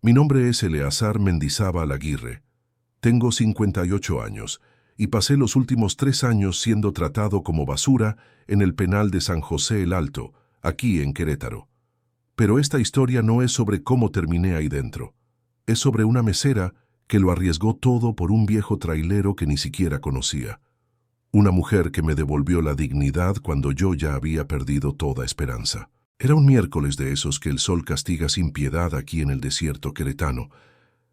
Mi nombre es Eleazar Mendizábal Aguirre. Tengo 58 años y pasé los últimos 3 años siendo tratado como basura en el penal de San José el Alto, aquí en Querétaro. Pero esta historia no es sobre cómo terminé ahí dentro. Es sobre una mesera que lo arriesgó todo por un viejo trailero que ni siquiera conocía. Una mujer que me devolvió la dignidad cuando yo ya había perdido toda esperanza. Era un miércoles de esos que el sol castiga sin piedad aquí en el desierto queretano,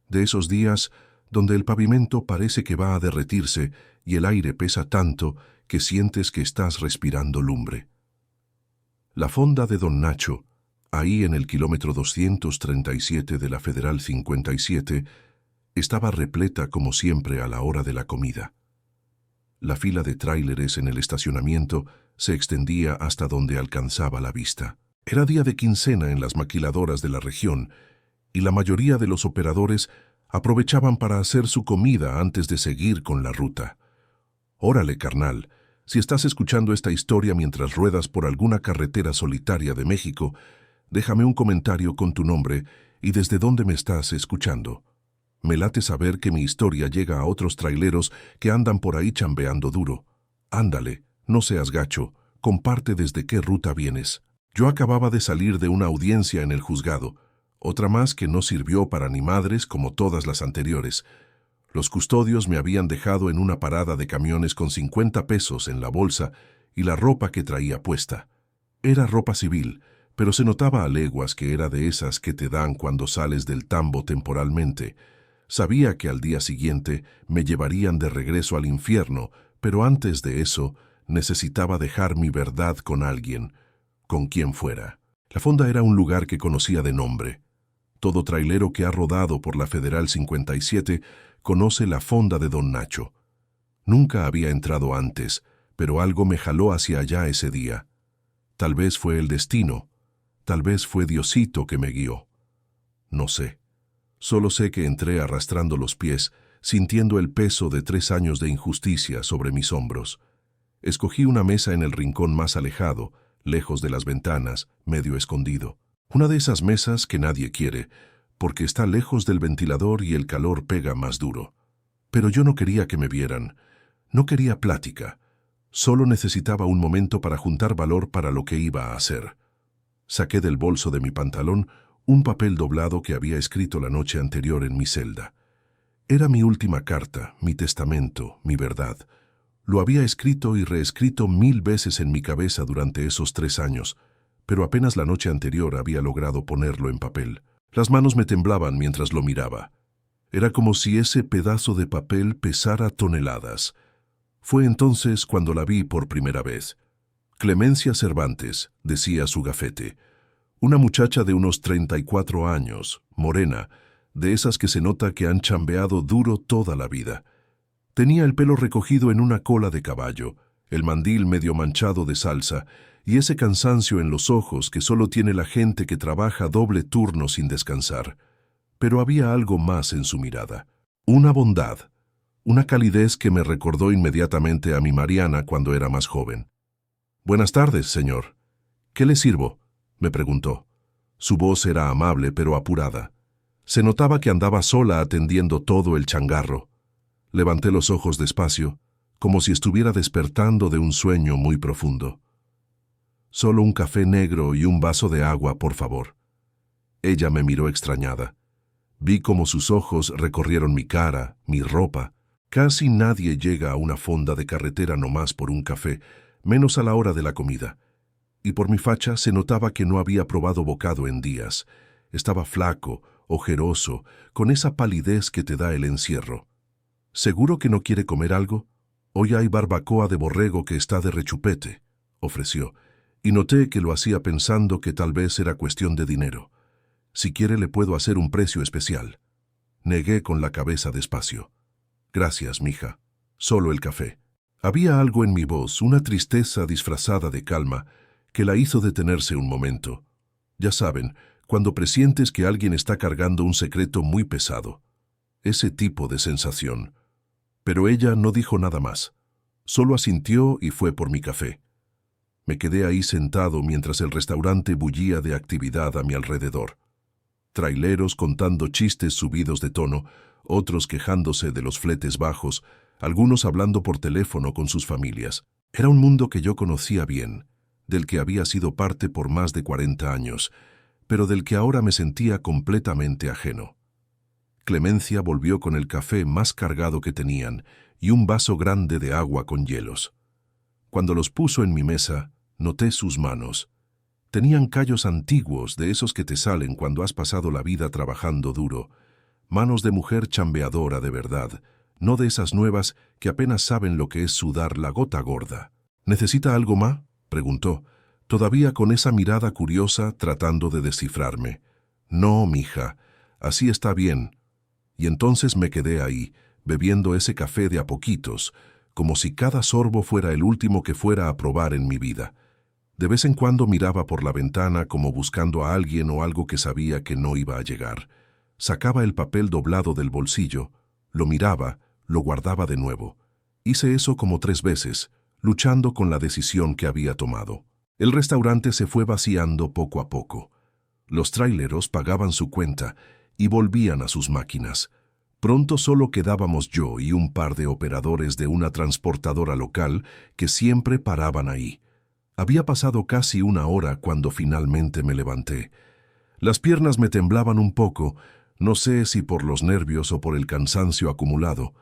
de esos días donde el pavimento parece que va a derretirse y el aire pesa tanto que sientes que estás respirando lumbre. La fonda de Don Nacho, ahí en el kilómetro 237 de la Federal 57, estaba repleta como siempre a la hora de la comida. La fila de tráileres en el estacionamiento se extendía hasta donde alcanzaba la vista. Era día de quincena en las maquiladoras de la región y la mayoría de los operadores aprovechaban para hacer su comida antes de seguir con la ruta. Órale, carnal, si estás escuchando esta historia mientras ruedas por alguna carretera solitaria de México, déjame un comentario con tu nombre y desde dónde me estás escuchando. Me late saber que mi historia llega a otros traileros que andan por ahí chambeando duro. Ándale, no seas gacho, comparte desde qué ruta vienes. Yo acababa de salir de una audiencia en el juzgado, otra más que no sirvió para ni madres como todas las anteriores. Los custodios me habían dejado en una parada de camiones con 50 pesos en la bolsa y la ropa que traía puesta. Era ropa civil, pero se notaba a leguas que era de esas que te dan cuando sales del tambo temporalmente. Sabía que al día siguiente me llevarían de regreso al infierno, pero antes de eso necesitaba dejar mi verdad con alguien, con quien fuera. La fonda era un lugar que conocía de nombre. Todo trailero que ha rodado por la Federal 57 conoce la fonda de Don Nacho. Nunca había entrado antes, pero algo me jaló hacia allá ese día. Tal vez fue el destino, tal vez fue Diosito que me guió. No sé. Solo sé que entré arrastrando los pies, sintiendo el peso de 3 años de injusticia sobre mis hombros. Escogí una mesa en el rincón más alejado, lejos de las ventanas, medio escondido. Una de esas mesas que nadie quiere, porque está lejos del ventilador y el calor pega más duro. Pero yo no quería que me vieran, no quería plática, solo necesitaba un momento para juntar valor para lo que iba a hacer. Saqué del bolso de mi pantalón un papel doblado que había escrito la noche anterior en mi celda. Era mi última carta, mi testamento, mi verdad. Lo había escrito y reescrito 1000 veces en mi cabeza durante esos 3 años, pero apenas la noche anterior había logrado ponerlo en papel. Las manos me temblaban mientras lo miraba. Era como si ese pedazo de papel pesara toneladas. Fue entonces cuando la vi por primera vez. Clemencia Cervantes, decía su gafete. Una muchacha de unos 34 años, morena, de esas que se nota que han chambeado duro toda la vida. Tenía el pelo recogido en una cola de caballo, el mandil medio manchado de salsa y ese cansancio en los ojos que solo tiene la gente que trabaja doble turno sin descansar. Pero había algo más en su mirada. Una bondad, una calidez que me recordó inmediatamente a mi Mariana cuando era más joven. «Buenas tardes, señor. ¿Qué le sirvo?», me preguntó. Su voz era amable pero apurada. Se notaba que andaba sola atendiendo todo el changarro. Levanté los ojos despacio, como si estuviera despertando de un sueño muy profundo. «Solo un café negro y un vaso de agua, por favor». Ella me miró extrañada. Vi cómo sus ojos recorrieron mi cara, mi ropa. Casi nadie llega a una fonda de carretera nomás por un café, menos a la hora de la comida. Y por mi facha se notaba que no había probado bocado en días. Estaba flaco, ojeroso, con esa palidez que te da el encierro. «¿Seguro que no quiere comer algo? Hoy hay barbacoa de borrego que está de rechupete», ofreció, y noté que lo hacía pensando que tal vez era cuestión de dinero. «Si quiere le puedo hacer un precio especial». Negué con la cabeza despacio. «Gracias, mija. Solo el café». Había algo en mi voz, una tristeza disfrazada de calma, que la hizo detenerse un momento. Ya saben, cuando presientes que alguien está cargando un secreto muy pesado. Ese tipo de sensación. Pero ella no dijo nada más. Solo asintió y fue por mi café. Me quedé ahí sentado mientras el restaurante bullía de actividad a mi alrededor. Traileros contando chistes subidos de tono, otros quejándose de los fletes bajos, algunos hablando por teléfono con sus familias. Era un mundo que yo conocía bien, del que había sido parte por más de 40 años, pero del que ahora me sentía completamente ajeno. Clemencia volvió con el café más cargado que tenían y un vaso grande de agua con hielos. Cuando los puso en mi mesa, noté sus manos. Tenían callos antiguos, de esos que te salen cuando has pasado la vida trabajando duro. Manos de mujer chambeadora de verdad, no de esas nuevas que apenas saben lo que es sudar la gota gorda. ¿Necesita algo más?, preguntó, todavía con esa mirada curiosa tratando de descifrarme. No, mija, así está bien. Y entonces me quedé ahí, bebiendo ese café de a poquitos, como si cada sorbo fuera el último que fuera a probar en mi vida. De vez en cuando miraba por la ventana como buscando a alguien o algo que sabía que no iba a llegar. Sacaba el papel doblado del bolsillo, lo miraba, lo guardaba de nuevo. Hice eso como 3 veces, luchando con la decisión que había tomado. El restaurante se fue vaciando poco a poco. Los traileros pagaban su cuenta y volvían a sus máquinas. Pronto solo quedábamos yo y un par de operadores de una transportadora local que siempre paraban ahí. Había pasado casi 1 hora cuando finalmente me levanté. Las piernas me temblaban un poco, no sé si por los nervios o por el cansancio acumulado.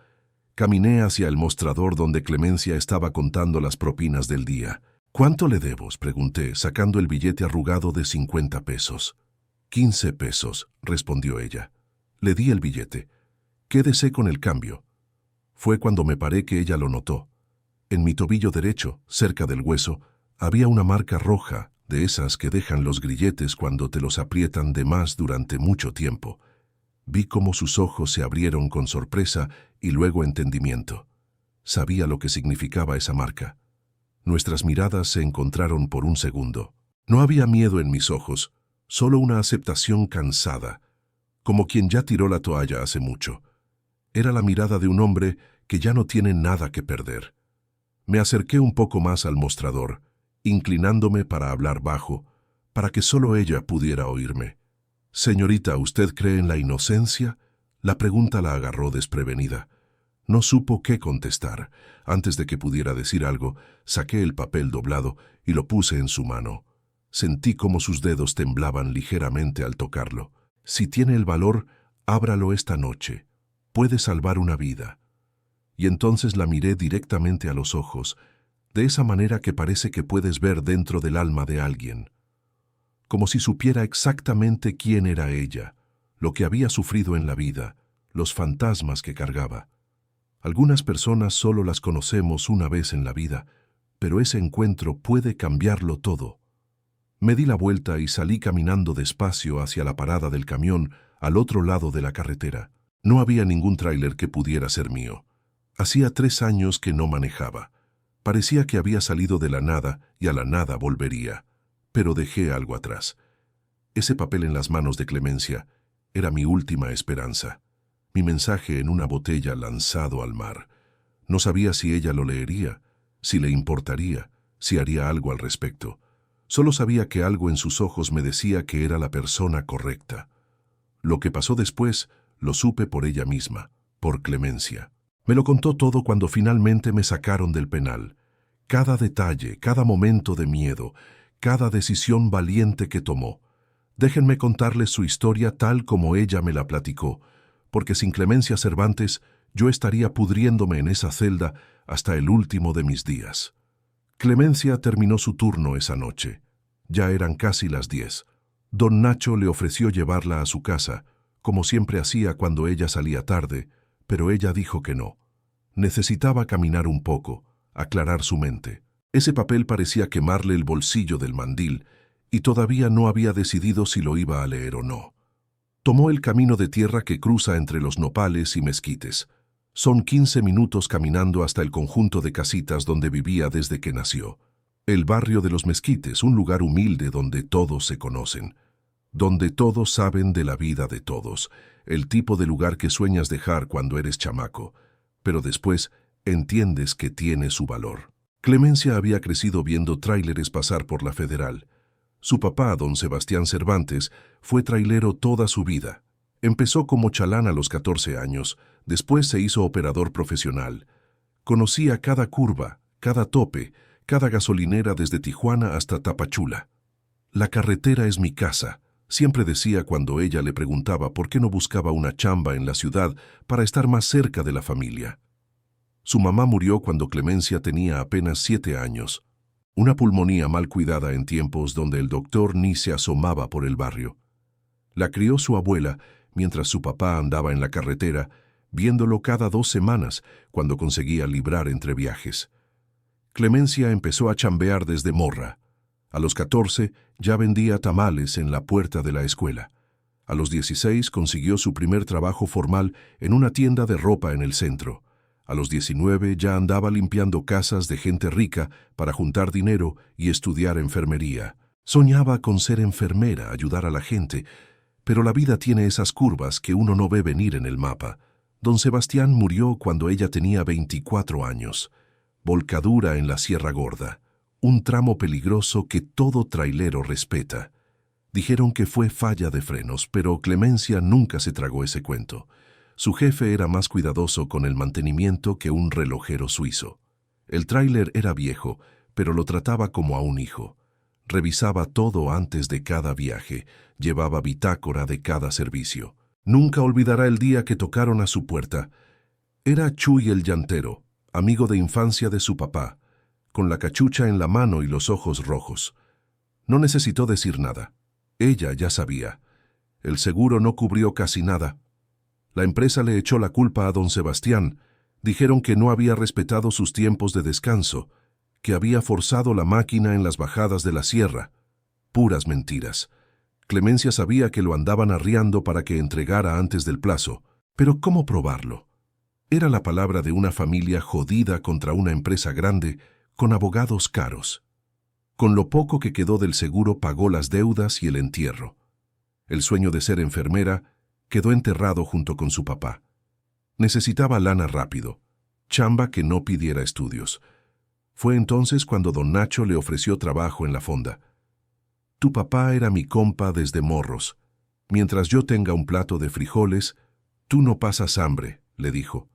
Caminé hacia el mostrador donde Clemencia estaba contando las propinas del día. «¿Cuánto le debo?», pregunté, sacando el billete arrugado de 50 pesos. 15 pesos, respondió ella. Le di el billete. Quédese con el cambio. Fue cuando me paré que ella lo notó. En mi tobillo derecho, cerca del hueso, había una marca roja, de esas que dejan los grilletes cuando te los aprietan de más durante mucho tiempo. Vi cómo sus ojos se abrieron con sorpresa y luego entendimiento. Sabía lo que significaba esa marca. Nuestras miradas se encontraron por un segundo. No había miedo en mis ojos, solo una aceptación cansada, como quien ya tiró la toalla hace mucho. Era la mirada de un hombre que ya no tiene nada que perder. Me acerqué un poco más al mostrador, inclinándome para hablar bajo, para que solo ella pudiera oírme. «Señorita, ¿usted cree en la inocencia?». La pregunta la agarró desprevenida. No supo qué contestar. Antes de que pudiera decir algo, saqué el papel doblado y lo puse en su mano. Sentí cómo sus dedos temblaban ligeramente al tocarlo. «Si tiene el valor, ábralo esta noche. Puede salvar una vida». Y entonces la miré directamente a los ojos, de esa manera que parece que puedes ver dentro del alma de alguien. Como si supiera exactamente quién era ella, lo que había sufrido en la vida, los fantasmas que cargaba. Algunas personas solo las conocemos una vez en la vida, pero ese encuentro puede cambiarlo todo. Me di la vuelta y salí caminando despacio hacia la parada del camión al otro lado de la carretera. No había ningún tráiler que pudiera ser mío. Hacía 3 años que no manejaba. Parecía que había salido de la nada y a la nada volvería. Pero dejé algo atrás. Ese papel en las manos de Clemencia era mi última esperanza. Mi mensaje en una botella lanzado al mar. No sabía si ella lo leería, si le importaría, si haría algo al respecto. Solo sabía que algo en sus ojos me decía que era la persona correcta. Lo que pasó después lo supe por ella misma, por Clemencia. Me lo contó todo cuando finalmente me sacaron del penal. Cada detalle, cada momento de miedo, cada decisión valiente que tomó. Déjenme contarles su historia tal como ella me la platicó, porque sin Clemencia Cervantes yo estaría pudriéndome en esa celda hasta el último de mis días. Clemencia terminó su turno esa noche. Ya eran casi las 10. Don Nacho le ofreció llevarla a su casa, como siempre hacía cuando ella salía tarde, pero ella dijo que no. Necesitaba caminar un poco, aclarar su mente. Ese papel parecía quemarle el bolsillo del mandil, y todavía no había decidido si lo iba a leer o no. Tomó el camino de tierra que cruza entre los nopales y mezquites. Son 15 minutos caminando hasta el conjunto de casitas donde vivía desde que nació. El barrio de los Mezquites, un lugar humilde donde todos se conocen, donde todos saben de la vida de todos, el tipo de lugar que sueñas dejar cuando eres chamaco, pero después entiendes que tiene su valor. Clemencia había crecido viendo tráileres pasar por la Federal. Su papá, don Sebastián Cervantes, fue trailero toda su vida. Empezó como chalán a los 14 años, después se hizo operador profesional. Conocía cada curva, cada tope, cada gasolinera desde Tijuana hasta Tapachula. La carretera es mi casa, siempre decía cuando ella le preguntaba por qué no buscaba una chamba en la ciudad para estar más cerca de la familia. Su mamá murió cuando Clemencia tenía apenas 7 años. Una pulmonía mal cuidada en tiempos donde el doctor ni se asomaba por el barrio. La crió su abuela mientras su papá andaba en la carretera, viéndolo cada 2 semanas cuando conseguía librar entre viajes. Clemencia empezó a chambear desde morra. A los 14 ya vendía tamales en la puerta de la escuela. A los 16 consiguió su primer trabajo formal en una tienda de ropa en el centro. A los 19 ya andaba limpiando casas de gente rica para juntar dinero y estudiar enfermería. Soñaba con ser enfermera, ayudar a la gente, pero la vida tiene esas curvas que uno no ve venir en el mapa. Don Sebastián murió cuando ella tenía 24 años. Volcadura en la Sierra Gorda, un tramo peligroso que todo trailero respeta. Dijeron que fue falla de frenos, pero Clemencia nunca se tragó ese cuento. Su jefe era más cuidadoso con el mantenimiento que un relojero suizo. El tráiler era viejo, pero lo trataba como a un hijo. Revisaba todo antes de cada viaje, llevaba bitácora de cada servicio. Nunca olvidará el día que tocaron a su puerta. Era Chuy el llantero, amigo de infancia de su papá, con la cachucha en la mano y los ojos rojos. No necesitó decir nada. Ella ya sabía. El seguro no cubrió casi nada. La empresa le echó la culpa a don Sebastián. Dijeron que no había respetado sus tiempos de descanso, que había forzado la máquina en las bajadas de la sierra. Puras mentiras. Clemencia sabía que lo andaban arriando para que entregara antes del plazo. Pero ¿cómo probarlo? Era la palabra de una familia jodida contra una empresa grande, con abogados caros. Con lo poco que quedó del seguro pagó las deudas y el entierro. El sueño de ser enfermera quedó enterrado junto con su papá. Necesitaba lana rápido, chamba que no pidiera estudios. Fue entonces cuando don Nacho le ofreció trabajo en la fonda. Tu papá era mi compa desde morros. Mientras yo tenga un plato de frijoles, tú no pasas hambre, le dijo.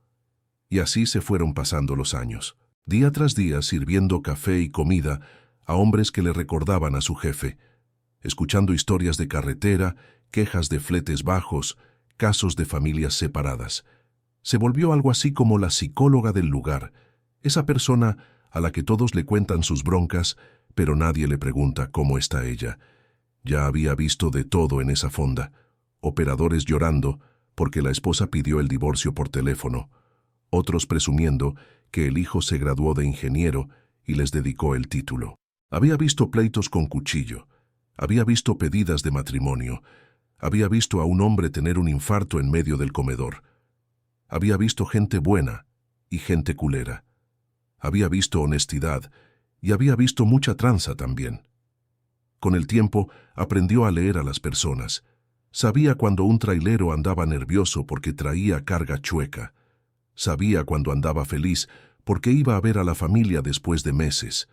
Y así se fueron pasando los años, día tras día sirviendo café y comida a hombres que le recordaban a su jefe, escuchando historias de carretera, quejas de fletes bajos, casos de familias separadas. Se volvió algo así como la psicóloga del lugar, esa persona a la que todos le cuentan sus broncas, pero nadie le pregunta cómo está ella. Ya había visto de todo en esa fonda. Operadores llorando porque la esposa pidió el divorcio por teléfono, otros presumiendo que el hijo se graduó de ingeniero y les dedicó el título. Había visto pleitos con cuchillo, había visto pedidas de matrimonio, había visto a un hombre tener un infarto en medio del comedor. Había visto gente buena y gente culera. Había visto honestidad y había visto mucha tranza también. Con el tiempo aprendió a leer a las personas. Sabía cuando un trailero andaba nervioso porque traía carga chueca. Sabía cuando andaba feliz porque iba a ver a la familia después de meses.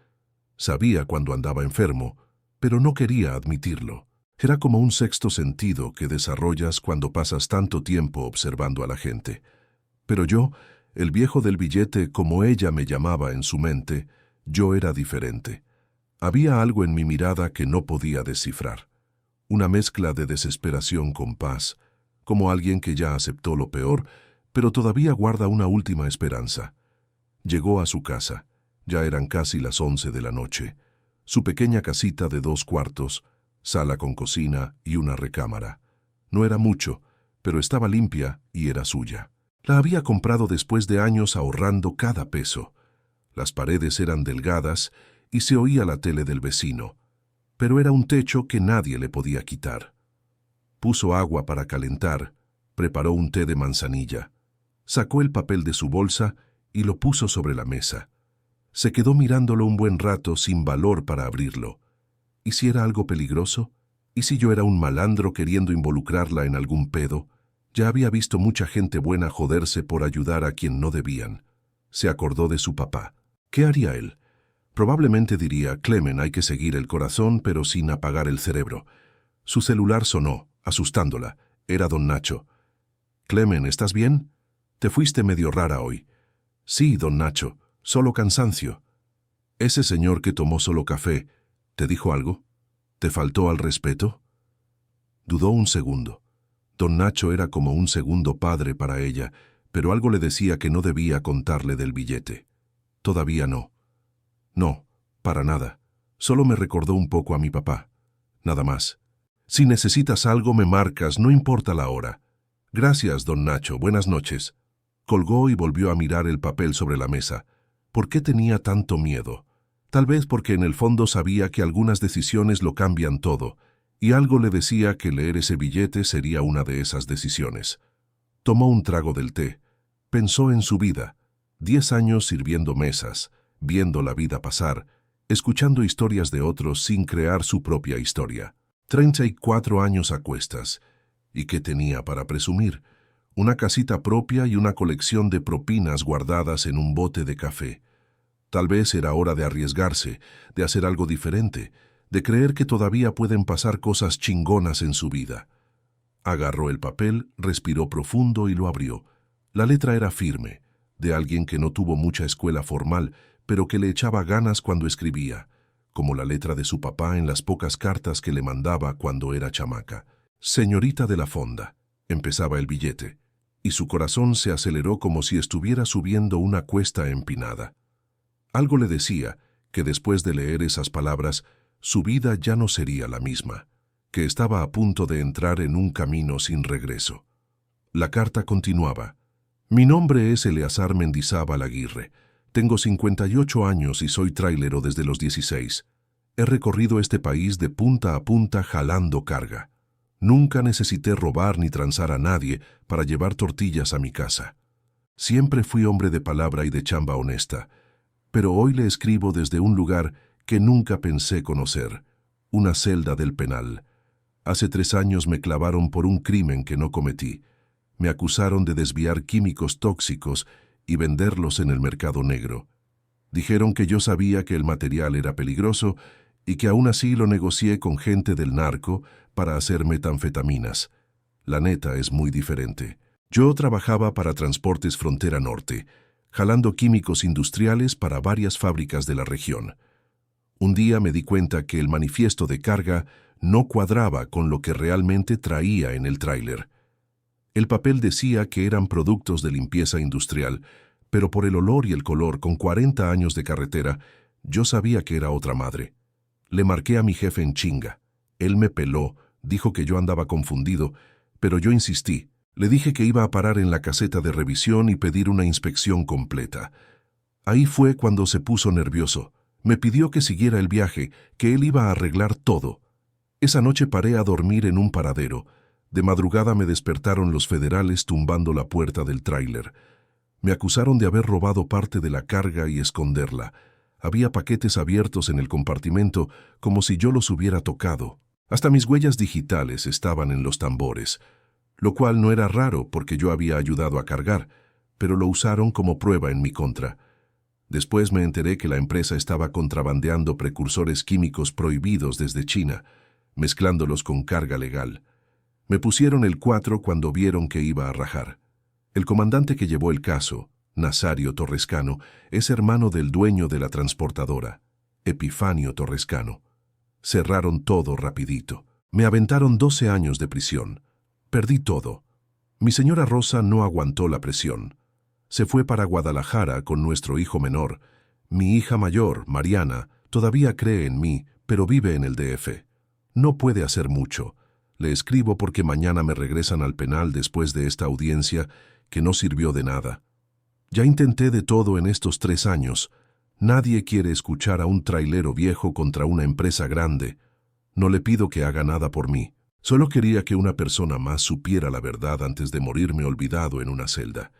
Sabía cuando andaba enfermo, pero no quería admitirlo. Era como un sexto sentido que desarrollas cuando pasas tanto tiempo observando a la gente. Pero yo, el viejo del billete, como ella me llamaba en su mente, yo era diferente. Había algo en mi mirada que no podía descifrar. Una mezcla de desesperación con paz, como alguien que ya aceptó lo peor, pero todavía guarda una última esperanza. Llegó a su casa. Ya eran casi las 11 de la noche. Su pequeña casita de 2 cuartos, sala con cocina y una recámara. No era mucho, pero estaba limpia y era suya. La había comprado después de años ahorrando cada peso. Las paredes eran delgadas y se oía la tele del vecino, pero era un techo que nadie le podía quitar. Puso agua para calentar, preparó un té de manzanilla, sacó el papel de su bolsa y lo puso sobre la mesa. Se quedó mirándolo un buen rato sin valor para abrirlo. ¿Y si era algo peligroso? ¿Y si yo era un malandro queriendo involucrarla en algún pedo? Ya había visto mucha gente buena joderse por ayudar a quien no debían. Se acordó de su papá. ¿Qué haría él? Probablemente diría, Clemen, hay que seguir el corazón pero sin apagar el cerebro. Su celular sonó, asustándola. Era don Nacho. Clemen, ¿estás bien? Te fuiste medio rara hoy. Sí, don Nacho, solo cansancio. Ese señor que tomó solo café, ¿te dijo algo? ¿Te faltó al respeto? Dudó un segundo. Don Nacho era como un segundo padre para ella, pero algo le decía que no debía contarle del billete. Todavía no. No, para nada. Solo me recordó un poco a mi papá. Nada más. Si necesitas algo me marcas, no importa la hora. Gracias, don Nacho, buenas noches. Colgó y volvió a mirar el papel sobre la mesa. ¿Por qué tenía tanto miedo? Tal vez porque en el fondo sabía que algunas decisiones lo cambian todo, y algo le decía que leer ese billete sería una de esas decisiones. Tomó un trago del té. Pensó en su vida. 10 años sirviendo mesas, viendo la vida pasar, escuchando historias de otros sin crear su propia historia. 34 años a cuestas. ¿Y qué tenía para presumir? Una casita propia y una colección de propinas guardadas en un bote de café. Tal vez era hora de arriesgarse, de hacer algo diferente, de creer que todavía pueden pasar cosas chingonas en su vida. Agarró el papel, respiró profundo y lo abrió. La letra era firme, de alguien que no tuvo mucha escuela formal, pero que le echaba ganas cuando escribía, como la letra de su papá en las pocas cartas que le mandaba cuando era chamaca. Señorita de la Fonda, empezaba el billete, y su corazón se aceleró como si estuviera subiendo una cuesta empinada. Algo le decía que después de leer esas palabras, su vida ya no sería la misma, que estaba a punto de entrar en un camino sin regreso. La carta continuaba. Mi nombre es Eleazar Mendizábal Aguirre. Tengo 58 años y soy trailero desde los 16. He recorrido este país de punta a punta jalando carga. Nunca necesité robar ni transar a nadie para llevar tortillas a mi casa. Siempre fui hombre de palabra y de chamba honesta, pero hoy le escribo desde un lugar que nunca pensé conocer, una celda del penal. Hace 3 años me clavaron por un crimen que no cometí. Me acusaron de desviar químicos tóxicos y venderlos en el mercado negro. Dijeron que yo sabía que el material era peligroso y que aún así lo negocié con gente del narco para hacer metanfetaminas. La neta es muy diferente. Yo trabajaba para Transportes Frontera Norte, jalando químicos industriales para varias fábricas de la región. Un día me di cuenta que el manifiesto de carga no cuadraba con lo que realmente traía en el tráiler. El papel decía que eran productos de limpieza industrial, pero por el olor y el color, con 40 años de carretera, yo sabía que era otra madre. Le marqué a mi jefe en chinga. Él me peló, dijo que yo andaba confundido, pero yo insistí. Le dije que iba a parar en la caseta de revisión y pedir una inspección completa. Ahí fue cuando se puso nervioso. Me pidió que siguiera el viaje, que él iba a arreglar todo. Esa noche paré a dormir en un paradero. De madrugada me despertaron los federales tumbando la puerta del tráiler. Me acusaron de haber robado parte de la carga y esconderla. Había paquetes abiertos en el compartimento como si yo los hubiera tocado. Hasta mis huellas digitales estaban en los tambores, lo cual no era raro porque yo había ayudado a cargar, pero lo usaron como prueba en mi contra. Después me enteré que la empresa estaba contrabandeando precursores químicos prohibidos desde China, mezclándolos con carga legal. Me pusieron el 4 cuando vieron que iba a rajar. El comandante que llevó el caso, Nazario Torrescano, es hermano del dueño de la transportadora, Epifanio Torrescano. Cerraron todo rapidito. Me aventaron 12 años de prisión. Perdí todo. Mi señora Rosa no aguantó la presión. Se fue para Guadalajara con nuestro hijo menor. Mi hija mayor, Mariana, todavía cree en mí, pero vive en el DF. No puede hacer mucho. Le escribo porque mañana me regresan al penal después de esta audiencia que no sirvió de nada. Ya intenté de todo en estos 3 años. Nadie quiere escuchar a un trailero viejo contra una empresa grande. No le pido que haga nada por mí. Solo quería que una persona más supiera la verdad antes de morirme olvidado en una celda.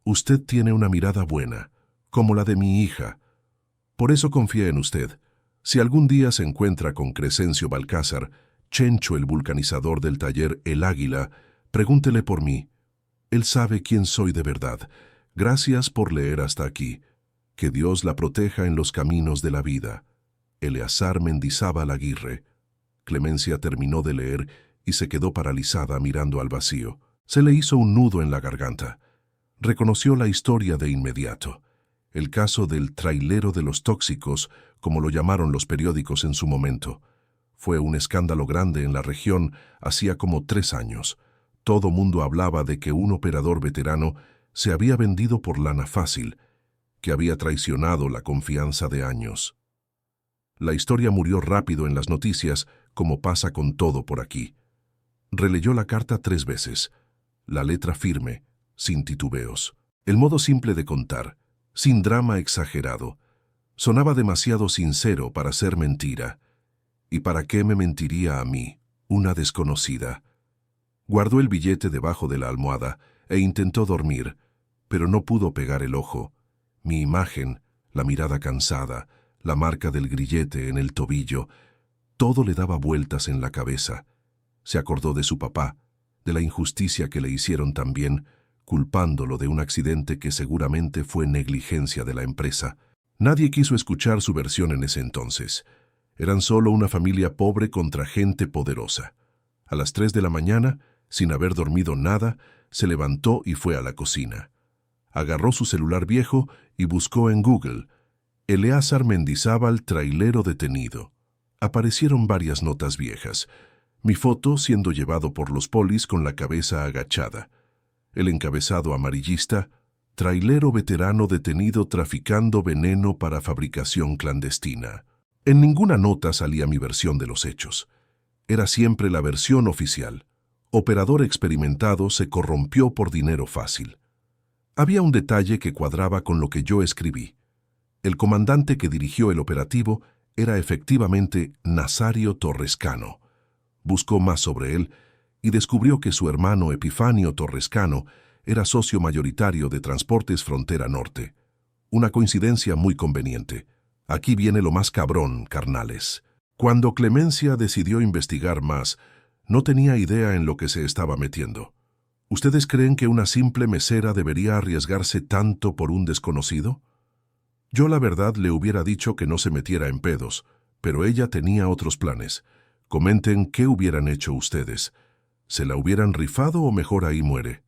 Usted tiene una mirada buena, como la de mi hija. Por eso confié en usted. Si algún día se encuentra con Crescencio Balcázar, Chencho el vulcanizador del taller El Águila, pregúntele por mí. Él sabe quién soy de verdad. Gracias por leer hasta aquí. Que Dios la proteja en los caminos de la vida. Eleazar Mendizábal Aguirre. Clemencia terminó de leer y se quedó paralizada mirando al vacío. Se le hizo un nudo en la garganta. Reconoció la historia de inmediato. El caso del trailero de los tóxicos, como lo llamaron los periódicos en su momento. Fue un escándalo grande en la región hacía como 3 años. Todo mundo hablaba de que un operador veterano se había vendido por lana fácil, que había traicionado la confianza de años. La historia murió rápido en las noticias, como pasa con todo por aquí. Releyó la carta 3 veces. La letra firme, sin titubeos. El modo simple de contar, sin drama exagerado. Sonaba demasiado sincero para ser mentira. ¿Y para qué me mentiría a mí, una desconocida? Guardó el billete debajo de la almohada e intentó dormir, pero no pudo pegar el ojo. Mi imagen, la mirada cansada, la marca del grillete en el tobillo, todo le daba vueltas en la cabeza. Se acordó de su papá, de la injusticia que le hicieron también, culpándolo de un accidente que seguramente fue negligencia de la empresa. Nadie quiso escuchar su versión en ese entonces. Eran solo una familia pobre contra gente poderosa. A las 3 de la mañana, sin haber dormido nada, se levantó y fue a la cocina. Agarró su celular viejo y buscó en Google: Eleazar Mendizábal, trailero detenido. Aparecieron varias notas viejas. Mi foto siendo llevado por los polis con la cabeza agachada. El encabezado amarillista: trailero veterano detenido traficando veneno para fabricación clandestina. En ninguna nota salía mi versión de los hechos. Era siempre la versión oficial. Operador experimentado se corrompió por dinero fácil. Había un detalle que cuadraba con lo que yo escribí. El comandante que dirigió el operativo era efectivamente Nazario Torrescano. Buscó más sobre él y descubrió que su hermano Epifanio Torrescano era socio mayoritario de Transportes Frontera Norte. Una coincidencia muy conveniente. Aquí viene lo más cabrón, carnales. Cuando Clemencia decidió investigar más, no tenía idea en lo que se estaba metiendo. ¿Ustedes creen que una simple mesera debería arriesgarse tanto por un desconocido? Yo la verdad le hubiera dicho que no se metiera en pedos, pero ella tenía otros planes. Comenten qué hubieran hecho ustedes. ¿Se la hubieran rifado o mejor ahí muere?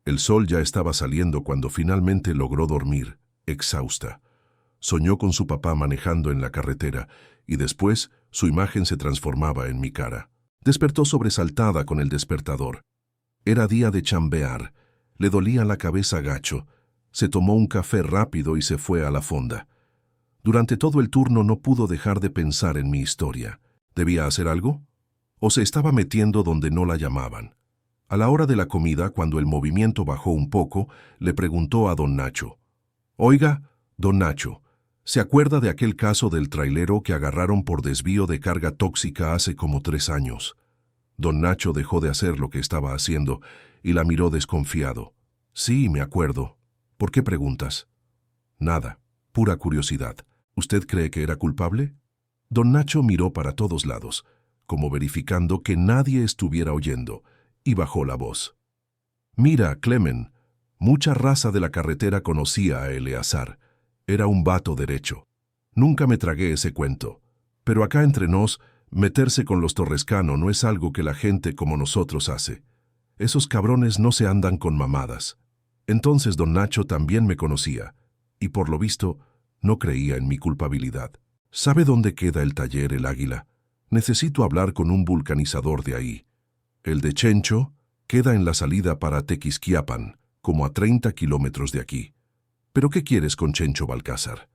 El sol ya estaba saliendo cuando finalmente logró dormir, exhausta. Soñó con su papá manejando en la carretera y después su imagen se transformaba en mi cara. Despertó sobresaltada con el despertador. Era día de chambear. Le dolía la cabeza gacho. Se tomó un café rápido y se fue a la fonda. Durante todo el turno no pudo dejar de pensar en mi historia. ¿Debía hacer algo? ¿O se estaba metiendo donde no la llamaban? A la hora de la comida, cuando el movimiento bajó un poco, le preguntó a don Nacho: «Oiga, don Nacho, ¿se acuerda de aquel caso del trailero que agarraron por desvío de carga tóxica hace como 3 años?» Don Nacho dejó de hacer lo que estaba haciendo y la miró desconfiado. «Sí, me acuerdo. ¿Por qué preguntas?» «Nada, pura curiosidad. ¿Usted cree que era culpable?» Don Nacho miró para todos lados, como verificando que nadie estuviera oyendo, y bajó la voz. «Mira, Clemen, mucha raza de la carretera conocía a Eleazar. Era un vato derecho. Nunca me tragué ese cuento. Pero acá entre nos, meterse con los Torrescano no es algo que la gente como nosotros hace. Esos cabrones no se andan con mamadas». Entonces don Nacho también me conocía, y por lo visto, no creía en mi culpabilidad. «¿Sabe dónde queda el taller El Águila? Necesito hablar con un vulcanizador de ahí. El de Chencho queda en la salida para Tequisquiapan, como a 30 kilómetros de aquí. ¿Pero qué quieres con Chencho Balcázar?»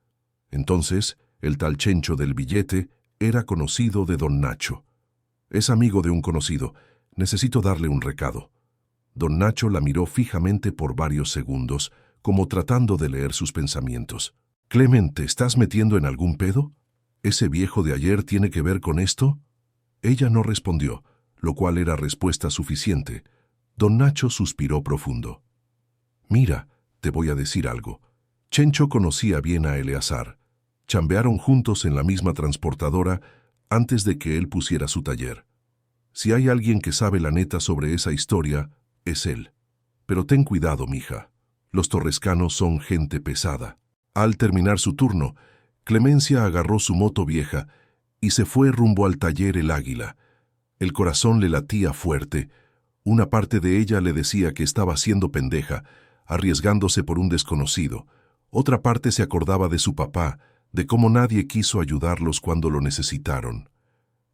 Entonces, el tal Chencho del billete era conocido de don Nacho. «Es amigo de un conocido. Necesito darle un recado». Don Nacho la miró fijamente por varios segundos, como tratando de leer sus pensamientos. «Clemen, ¿te estás metiendo en algún pedo? ¿Ese viejo de ayer tiene que ver con esto?» Ella no respondió, lo cual era respuesta suficiente. Don Nacho suspiró profundo. «Mira, te voy a decir algo. Chencho conocía bien a Eleazar. Chambearon juntos en la misma transportadora antes de que él pusiera su taller. Si hay alguien que sabe la neta sobre esa historia, es él. Pero ten cuidado, mija. Los Torrescanos son gente pesada. Al terminar su turno, Clemencia agarró su moto vieja y se fue rumbo al taller El Águila. El corazón le latía fuerte. Una parte de ella le decía que estaba siendo pendeja, arriesgándose por un desconocido. Otra parte se acordaba de su papá, de cómo nadie quiso ayudarlos cuando lo necesitaron.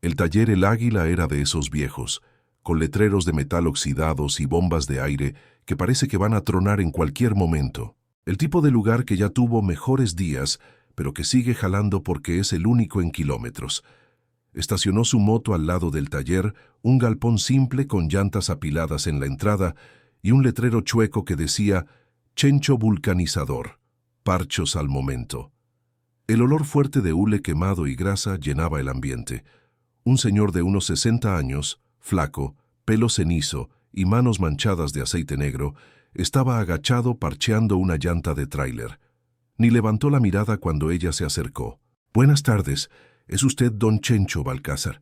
El taller El Águila era de esos viejos, con letreros de metal oxidados y bombas de aire que parece que van a tronar en cualquier momento. El tipo de lugar que ya tuvo mejores días, pero que sigue jalando porque es el único en kilómetros. Estacionó su moto al lado del taller, un galpón simple con llantas apiladas en la entrada y un letrero chueco que decía «Chencho vulcanizador, parchos al momento». El olor fuerte de hule quemado y grasa llenaba el ambiente. Un señor de unos 60 años, flaco, pelo cenizo y manos manchadas de aceite negro, estaba agachado parcheando una llanta de tráiler. Ni levantó la mirada cuando ella se acercó. «Buenas tardes, ¿es usted don Chencho Balcázar?»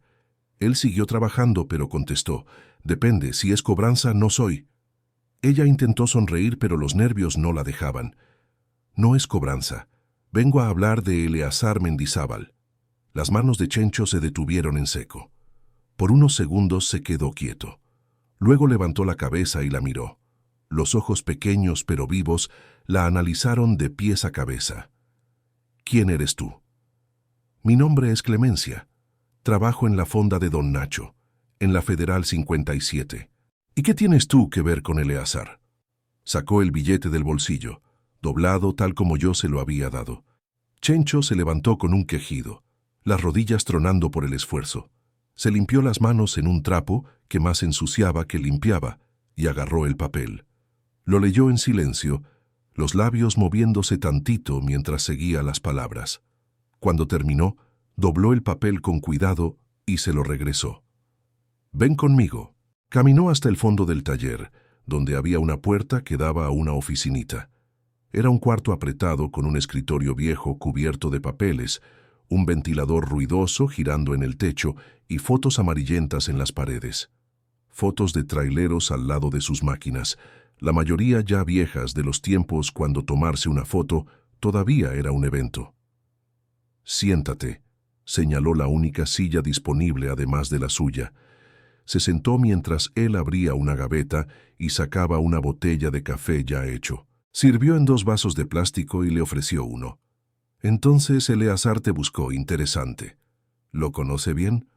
Él siguió trabajando, pero contestó, «Depende, si es cobranza, no soy». Ella intentó sonreír, pero los nervios no la dejaban. «No es cobranza. Vengo a hablar de Eleazar Mendizábal». Las manos de Chencho se detuvieron en seco. Por unos segundos se quedó quieto. Luego levantó la cabeza y la miró. Los ojos pequeños pero vivos la analizaron de pies a cabeza. «¿Quién eres tú?» «Mi nombre es Clemencia. Trabajo en la fonda de don Nacho, en la Federal 57. ¿Y qué tienes tú que ver con Eleazar?» Sacó el billete del bolsillo, doblado tal como yo se lo había dado. Chencho se levantó con un quejido, las rodillas tronando por el esfuerzo. Se limpió las manos en un trapo que más ensuciaba que limpiaba y agarró el papel. Lo leyó en silencio, los labios moviéndose tantito mientras seguía las palabras. Cuando terminó, dobló el papel con cuidado y se lo regresó. «Ven conmigo». Caminó hasta el fondo del taller, donde había una puerta que daba a una oficinita. Era un cuarto apretado con un escritorio viejo cubierto de papeles, un ventilador ruidoso girando en el techo y fotos amarillentas en las paredes. Fotos de traileros al lado de sus máquinas, la mayoría ya viejas de los tiempos cuando tomarse una foto todavía era un evento. «Siéntate», señaló la única silla disponible además de la suya. Se sentó mientras él abría una gaveta y sacaba una botella de café ya hecho. Sirvió en 2 vasos de plástico y le ofreció uno. «Entonces Eleazar te buscó, interesante. ¿Lo conoce bien?»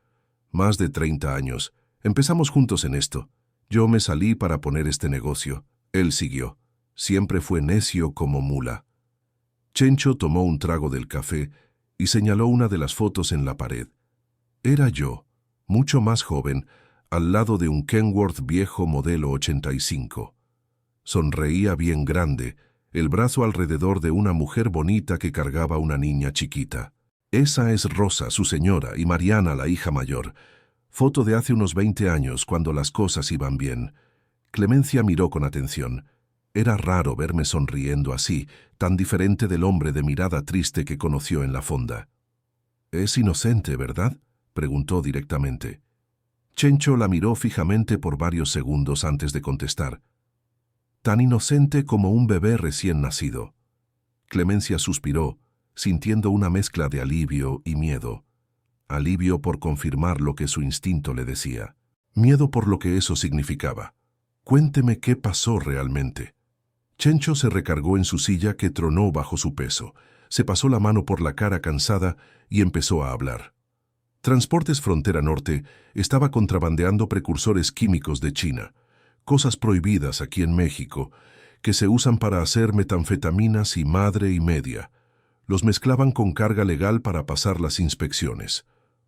«Más de 30 años. Empezamos juntos en esto. Yo me salí para poner este negocio. Él siguió. Siempre fue necio como mula». Chencho tomó un trago del café y señaló una de las fotos en la pared. Era yo, mucho más joven, al lado de un Kenworth viejo modelo 85. Sonreía bien grande, el brazo alrededor de una mujer bonita que cargaba una niña chiquita. «Esa es Rosa, su señora, y Mariana, la hija mayor. Foto de hace unos 20 años, cuando las cosas iban bien». Clemencia miró con atención. Era raro verme sonriendo así, tan diferente del hombre de mirada triste que conoció en la fonda. «Es inocente, ¿verdad?», preguntó directamente. Chencho la miró fijamente por varios segundos antes de contestar. «Tan inocente como un bebé recién nacido». Clemencia suspiró, sintiendo una mezcla de alivio y miedo. Alivio por confirmar lo que su instinto le decía. Miedo por lo que eso significaba. «Cuénteme qué pasó realmente». Chencho se recargó en su silla que tronó bajo su peso. Se pasó la mano por la cara cansada y empezó a hablar. Transportes Frontera Norte estaba contrabandeando precursores químicos de China, cosas prohibidas aquí en México, que se usan para hacer metanfetaminas y madre y media. Los mezclaban con carga legal para pasar las inspecciones.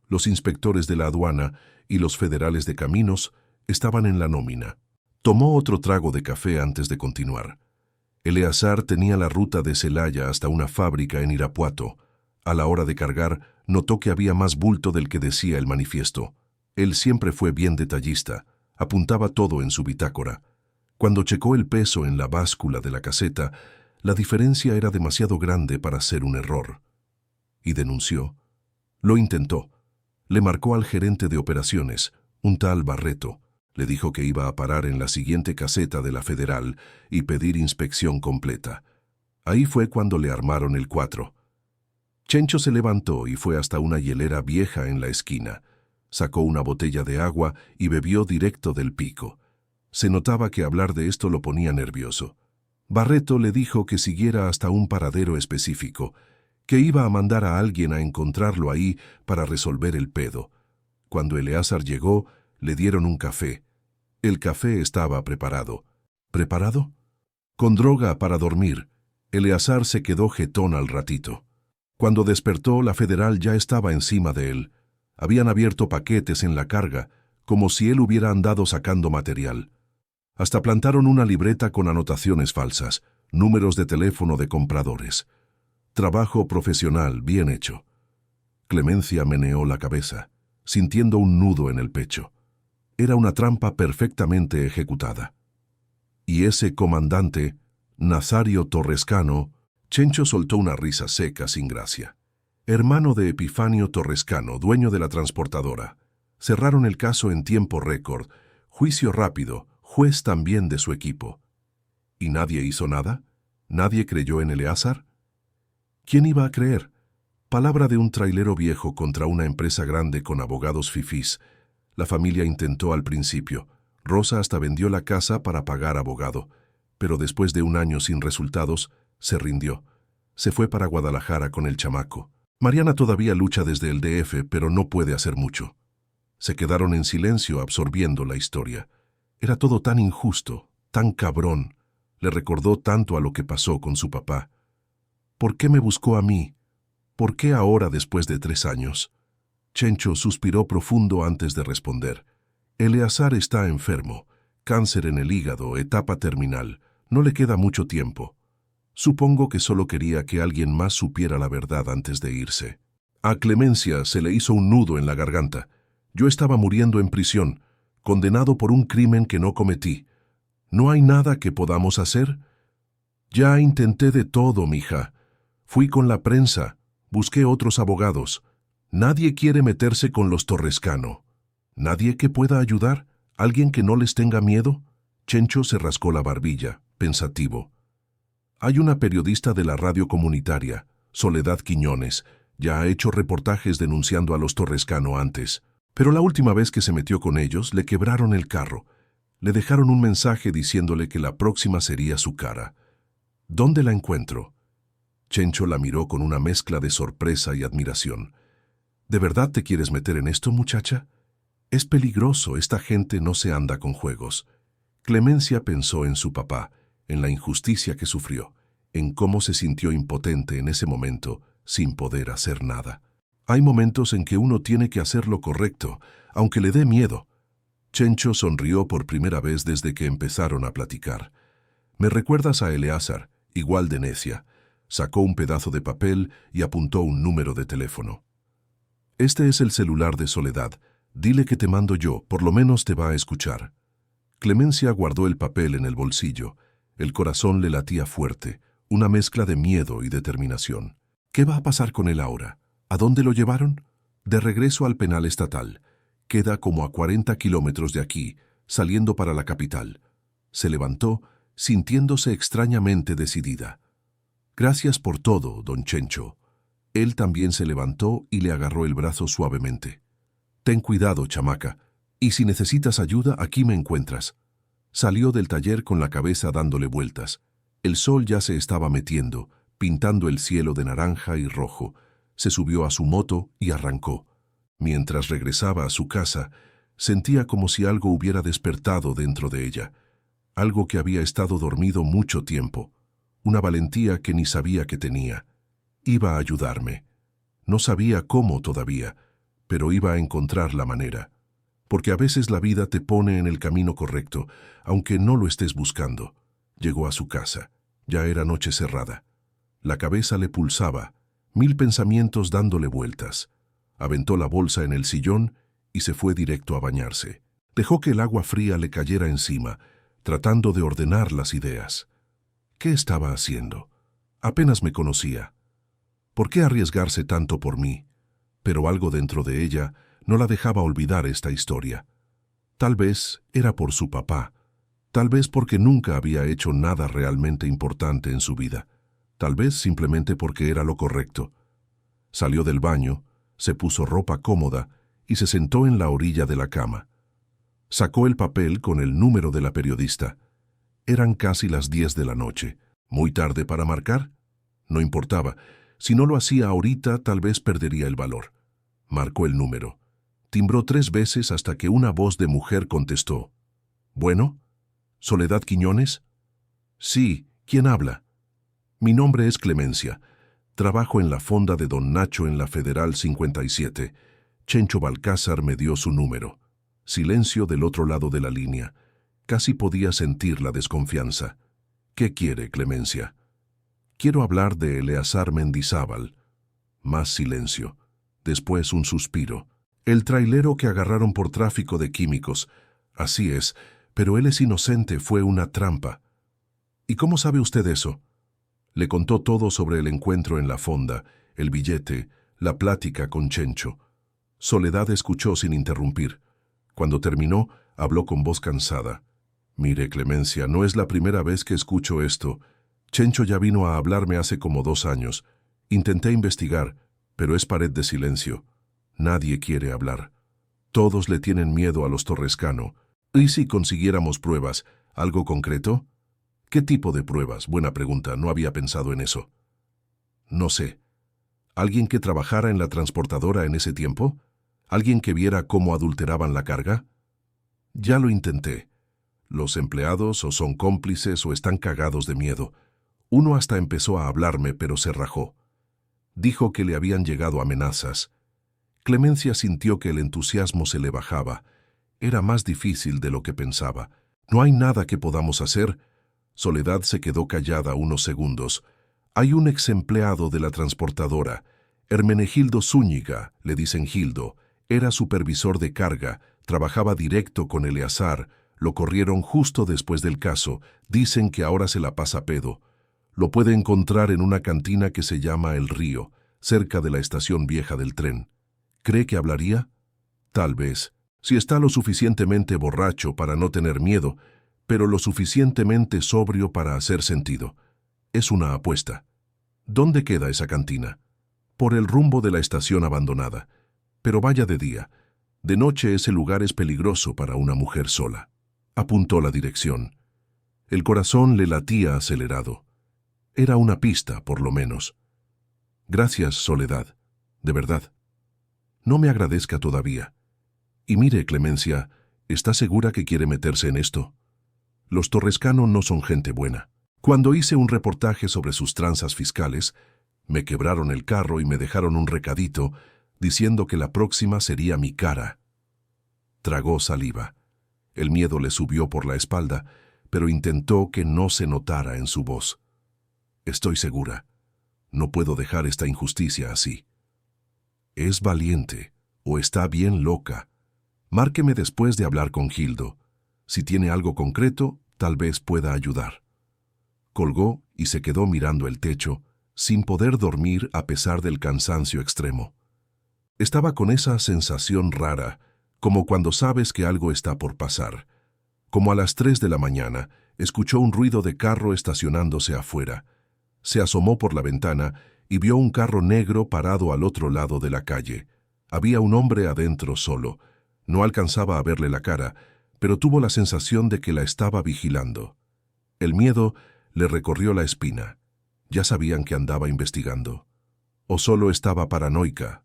Los inspectores de la aduana y los federales de caminos estaban en la nómina. Tomó otro trago de café antes de continuar. Eleazar tenía la ruta de Celaya hasta una fábrica en Irapuato. A la hora de cargar, notó que había más bulto del que decía el manifiesto. Él siempre fue bien detallista, apuntaba todo en su bitácora. Cuando checó el peso en la báscula de la caseta, la diferencia era demasiado grande para ser un error. Y denunció. Lo intentó. Le marcó al gerente de operaciones, un tal Barreto. Le dijo que iba a parar en la siguiente caseta de la Federal y pedir inspección completa. Ahí fue cuando le armaron el 4. Chencho se levantó y fue hasta una hielera vieja en la esquina. Sacó una botella de agua y bebió directo del pico. Se notaba que hablar de esto lo ponía nervioso. Barreto le dijo que siguiera hasta un paradero específico, que iba a mandar a alguien a encontrarlo ahí para resolver el pedo. Cuando Eleazar llegó, le dieron un café. El café estaba preparado. ¿Preparado? Con droga para dormir. Eleazar se quedó jetón al ratito. Cuando despertó, la federal ya estaba encima de él. Habían abierto paquetes en la carga, como si él hubiera andado sacando material. Hasta plantaron una libreta con anotaciones falsas, números de teléfono de compradores. Trabajo profesional bien hecho. Clemencia meneó la cabeza, sintiendo un nudo en el pecho. Era una trampa perfectamente ejecutada. Y ese comandante, Nazario Torrescano, Chencho soltó una risa seca sin gracia. Hermano de Epifanio Torrescano, dueño de la transportadora. Cerraron el caso en tiempo récord, juicio rápido, juez también de su equipo. ¿Y nadie hizo nada? ¿Nadie creyó en Eleazar? ¿Quién iba a creer? Palabra de un trailero viejo contra una empresa grande con abogados fifís. La familia intentó al principio. Rosa hasta vendió la casa para pagar abogado, pero después de un año sin resultados, se rindió. Se fue para Guadalajara con el chamaco. Mariana todavía lucha desde el DF, pero no puede hacer mucho. Se quedaron en silencio absorbiendo la historia. Era todo tan injusto, tan cabrón. Le recordó tanto a lo que pasó con su papá. ¿Por qué me buscó a mí? ¿Por qué ahora después de 3 años? Chencho suspiró profundo antes de responder. Eleazar está enfermo, cáncer en el hígado, etapa terminal. No le queda mucho tiempo. Supongo que solo quería que alguien más supiera la verdad antes de irse. A Clemencia se le hizo un nudo en la garganta. Yo estaba muriendo en prisión, condenado por un crimen que no cometí. ¿No hay nada que podamos hacer? Ya intenté de todo, mija. Fui con la prensa, busqué otros abogados. Nadie quiere meterse con los Torrescano. ¿Nadie que pueda ayudar? ¿Alguien que no les tenga miedo? Chencho se rascó la barbilla, pensativo. Hay una periodista de la radio comunitaria, Soledad Quiñones. Ya ha hecho reportajes denunciando a los Torrescano antes. Pero la última vez que se metió con ellos, le quebraron el carro. Le dejaron un mensaje diciéndole que la próxima sería su cara. ¿Dónde la encuentro? Chencho la miró con una mezcla de sorpresa y admiración. ¿De verdad te quieres meter en esto, muchacha? Es peligroso, esta gente no se anda con juegos. Clemencia pensó en su papá, en la injusticia que sufrió, en cómo se sintió impotente en ese momento, sin poder hacer nada. Hay momentos en que uno tiene que hacer lo correcto, aunque le dé miedo. Chencho sonrió por primera vez desde que empezaron a platicar. Me recuerdas a Eleazar, igual de necia. Sacó un pedazo de papel y apuntó un número de teléfono. Este es el celular de Soledad. Dile que te mando yo, por lo menos te va a escuchar. Clemencia guardó el papel en el bolsillo. El corazón le latía fuerte, una mezcla de miedo y determinación. ¿Qué va a pasar con él ahora? ¿A dónde lo llevaron? De regreso al penal estatal. Queda como a 40 kilómetros de aquí, saliendo para la capital. Se levantó, sintiéndose extrañamente decidida. Gracias por todo, don Chencho. Él también se levantó y le agarró el brazo suavemente. Ten cuidado, chamaca, y si necesitas ayuda, aquí me encuentras. Salió del taller con la cabeza dándole vueltas. El sol ya se estaba metiendo, pintando el cielo de naranja y rojo. Se subió a su moto y arrancó. Mientras regresaba a su casa, sentía como si algo hubiera despertado dentro de ella. Algo que había estado dormido mucho tiempo. Una valentía que ni sabía que tenía. Iba a ayudarme. No sabía cómo todavía, pero iba a encontrar la manera. Porque a veces la vida te pone en el camino correcto, aunque no lo estés buscando. Llegó a su casa. Ya era noche cerrada. La cabeza le pulsaba, 1000 pensamientos dándole vueltas. Aventó la bolsa en el sillón y se fue directo a bañarse. Dejó que el agua fría le cayera encima, tratando de ordenar las ideas. ¿Qué estaba haciendo? Apenas me conocía. ¿Por qué arriesgarse tanto por mí? Pero algo dentro de ella no la dejaba olvidar esta historia. Tal vez era por su papá. Tal vez porque nunca había hecho nada realmente importante en su vida. tal vez simplemente porque era lo correcto. Salió del baño, se puso ropa cómoda y se sentó en la orilla de la cama. Sacó el papel con el número de la periodista. Eran casi las 10 de la noche. ¿Muy tarde para marcar? No importaba. Si no lo hacía ahorita, tal vez perdería el valor. Marcó el número. Timbró 3 veces hasta que una voz de mujer contestó. ¿Bueno? ¿Soledad Quiñones? Sí, ¿quién habla? Mi nombre es Clemencia. Trabajo en la fonda de Don Nacho en la Federal 57. Chencho Balcázar me dio su número. Silencio del otro lado de la línea. Casi podía sentir la desconfianza. ¿Qué quiere, Clemencia? Quiero hablar de Eleazar Mendizábal. Más silencio. Después un suspiro. El trailero que agarraron por tráfico de químicos. Así es, pero él es inocente, fue una trampa. ¿Y cómo sabe usted eso? Le contó todo sobre el encuentro en la fonda, el billete, la plática con Chencho. Soledad escuchó sin interrumpir. Cuando terminó, habló con voz cansada. Mire, Clemencia, no es la primera vez que escucho esto. Chencho ya vino a hablarme hace como 2 años. Intenté investigar, pero es pared de silencio. Nadie quiere hablar. Todos le tienen miedo a los Torrescano. ¿Y si consiguiéramos pruebas? ¿Algo concreto? ¿Qué tipo de pruebas? Buena pregunta, no había pensado en eso. No sé. ¿Alguien que trabajara en la transportadora en ese tiempo? ¿Alguien que viera cómo adulteraban la carga? Ya lo intenté. Los empleados o son cómplices o están cagados de miedo. Uno hasta empezó a hablarme, pero se rajó. Dijo que le habían llegado amenazas. Clemencia sintió que el entusiasmo se le bajaba. Era más difícil de lo que pensaba. ¿No hay nada que podamos hacer? Soledad se quedó callada unos segundos. Hay un ex empleado de la transportadora. Hermenegildo Zúñiga, le dicen Gildo. Era supervisor de carga, trabajaba directo con Eleazar. Lo corrieron justo después del caso. Dicen que ahora se la pasa pedo. Lo puede encontrar en una cantina que se llama El Río, cerca de la estación vieja del tren. ¿Cree que hablaría? Tal vez, si está lo suficientemente borracho para no tener miedo, pero lo suficientemente sobrio para hacer sentido. Es una apuesta. ¿Dónde queda esa cantina? Por el rumbo de la estación abandonada. Pero vaya de día. De noche ese lugar es peligroso para una mujer sola. Apuntó la dirección. El corazón le latía acelerado. Era una pista, por lo menos. Gracias, Soledad. De verdad. No me agradezca todavía. Y mire, Clemencia, ¿está segura que quiere meterse en esto? Los Torrescano no son gente buena. Cuando hice un reportaje sobre sus tranzas fiscales, me quebraron el carro y me dejaron un recadito diciendo que la próxima sería mi cara. Tragó saliva. El miedo le subió por la espalda, pero intentó que no se notara en su voz. Estoy segura. No puedo dejar esta injusticia así. Es valiente, o está bien loca. Márqueme después de hablar con Gildo. Si tiene algo concreto, tal vez pueda ayudar. Colgó y se quedó mirando el techo, sin poder dormir a pesar del cansancio extremo. Estaba con esa sensación rara, como cuando sabes que algo está por pasar. Como a las 3 de la mañana, escuchó un ruido de carro estacionándose afuera. Se asomó por la ventana y vio un carro negro parado al otro lado de la calle. Había un hombre adentro solo. No alcanzaba a verle la cara, pero tuvo la sensación de que la estaba vigilando. El miedo le recorrió la espina. Ya sabían que andaba investigando. ¿O solo estaba paranoica?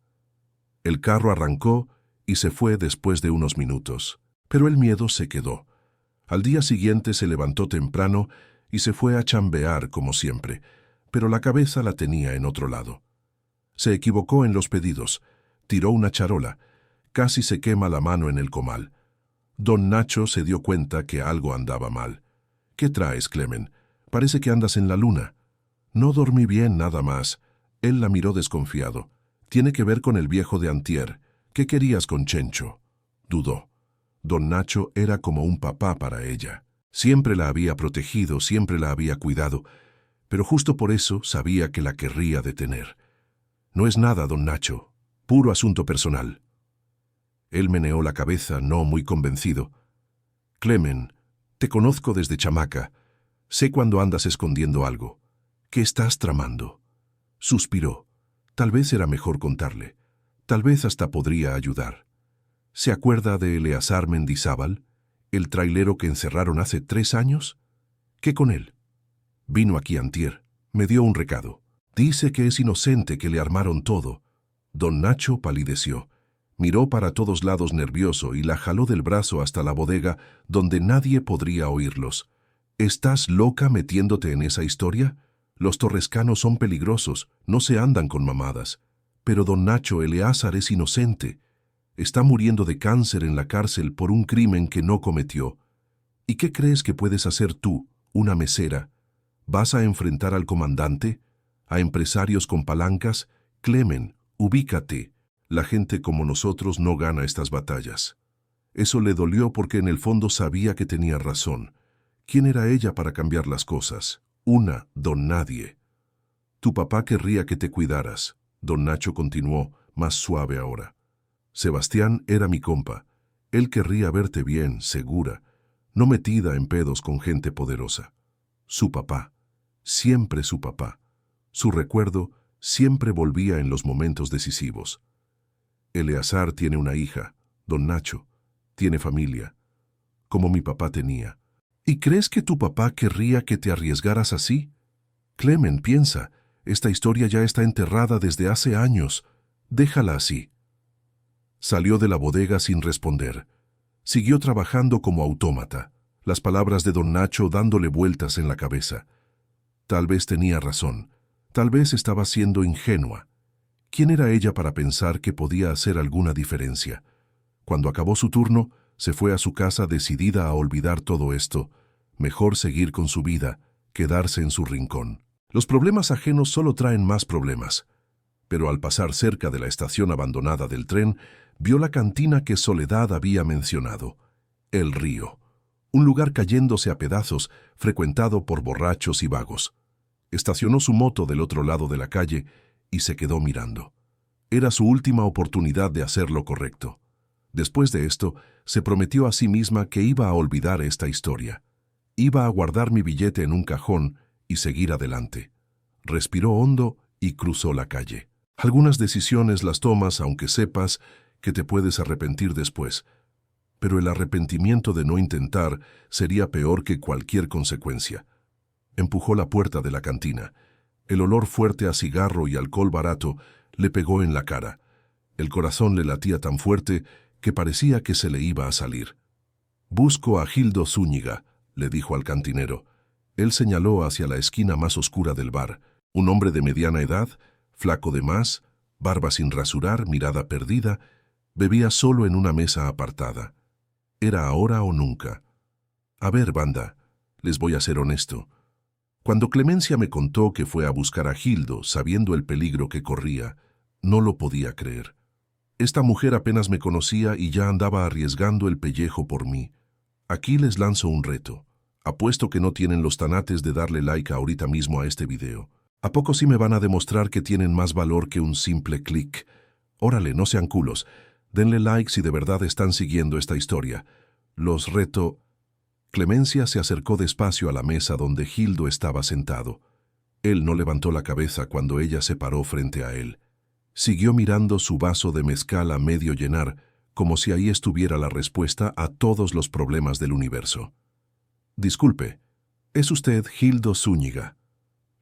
El carro arrancó y se fue después de unos minutos, pero el miedo se quedó. Al día siguiente se levantó temprano y se fue a chambear como siempre, pero la cabeza la tenía en otro lado. Se equivocó en los pedidos, tiró una charola, casi se quema la mano en el comal. Don Nacho se dio cuenta que algo andaba mal. ¿Qué traes, Clemen? Parece que andas en la luna. No dormí bien, nada más. Él la miró desconfiado. Tiene que ver con el viejo de antier. ¿Qué querías con Chencho? Dudó. Don Nacho era como un papá para ella. Siempre la había protegido, siempre la había cuidado, pero justo por eso sabía que la querría detener. No es nada, don Nacho. Puro asunto personal. Él meneó la cabeza, no muy convencido. Clemen, te conozco desde chamaca. Sé cuando andas escondiendo algo. ¿Qué estás tramando? Suspiró. Tal vez era mejor contarle. Tal vez hasta podría ayudar. ¿Se acuerda de Eleazar Mendizábal, el trailero que encerraron hace 3 años? ¿Qué con él? Vino aquí antier. Me dio un recado. Dice que es inocente, que le armaron todo. Don Nacho palideció. Miró para todos lados nervioso y la jaló del brazo hasta la bodega donde nadie podría oírlos. ¿Estás loca metiéndote en esa historia? Los torrescanos son peligrosos, no se andan con mamadas. Pero don Nacho, Eleazar es inocente. Está muriendo de cáncer en la cárcel por un crimen que no cometió. ¿Y qué crees que puedes hacer tú, una mesera? ¿Vas a enfrentar al comandante? ¿A empresarios con palancas? Clemen, ubícate. La gente como nosotros no gana estas batallas. Eso le dolió porque en el fondo sabía que tenía razón. ¿Quién era ella para cambiar las cosas? Una, don nadie. Tu papá querría que te cuidaras. Don Nacho continuó, más suave ahora. Sebastián era mi compa. Él querría verte bien, segura, no metida en pedos con gente poderosa. Su papá, siempre su papá. Su recuerdo siempre volvía en los momentos decisivos. Eleazar tiene una hija, don Nacho, tiene familia, como mi papá tenía. ¿Y crees que tu papá querría que te arriesgaras así? Clemen, piensa, esta historia ya está enterrada desde hace años. Déjala así. Salió de la bodega sin responder. Siguió trabajando como autómata, las palabras de don Nacho dándole vueltas en la cabeza. Tal vez tenía razón, tal vez estaba siendo ingenua. ¿Quién era ella para pensar que podía hacer alguna diferencia? Cuando acabó su turno, se fue a su casa decidida a olvidar todo esto. Mejor seguir con su vida, quedarse en su rincón. Los problemas ajenos solo traen más problemas. Pero al pasar cerca de la estación abandonada del tren, vio la cantina que Soledad había mencionado. El río. Un lugar cayéndose a pedazos, frecuentado por borrachos y vagos. Estacionó su moto del otro lado de la calle y se quedó mirando. Era su última oportunidad de hacer lo correcto. Después de esto, se prometió a sí misma que iba a olvidar esta historia. Iba a guardar mi billete en un cajón y seguir adelante. Respiró hondo y cruzó la calle. Algunas decisiones las tomas aunque sepas que te puedes arrepentir después, pero el arrepentimiento de no intentar sería peor que cualquier consecuencia. Empujó la puerta de la cantina. El olor fuerte a cigarro y alcohol barato le pegó en la cara. El corazón le latía tan fuerte que parecía que se le iba a salir. «Busco a Gildo Zúñiga», le dijo al cantinero. Él señaló hacia la esquina más oscura del bar. Un hombre de mediana edad, flaco de más, barba sin rasurar, mirada perdida, bebía solo en una mesa apartada. Era ahora o nunca. A ver, banda, les voy a ser honesto. Cuando Clemencia me contó que fue a buscar a Gildo, sabiendo el peligro que corría, no lo podía creer. Esta mujer apenas me conocía y ya andaba arriesgando el pellejo por mí. Aquí les lanzo un reto. Apuesto que no tienen los tanates de darle like ahorita mismo a este video. ¿A poco sí me van a demostrar que tienen más valor que un simple clic? Órale, no sean culos. Denle like si de verdad están siguiendo esta historia. Los reto. Clemencia se acercó despacio a la mesa donde Gildo estaba sentado. Él no levantó la cabeza cuando ella se paró frente a él. Siguió mirando su vaso de mezcal a medio llenar, como si ahí estuviera la respuesta a todos los problemas del universo. «Disculpe, ¿es usted Gildo Zúñiga?»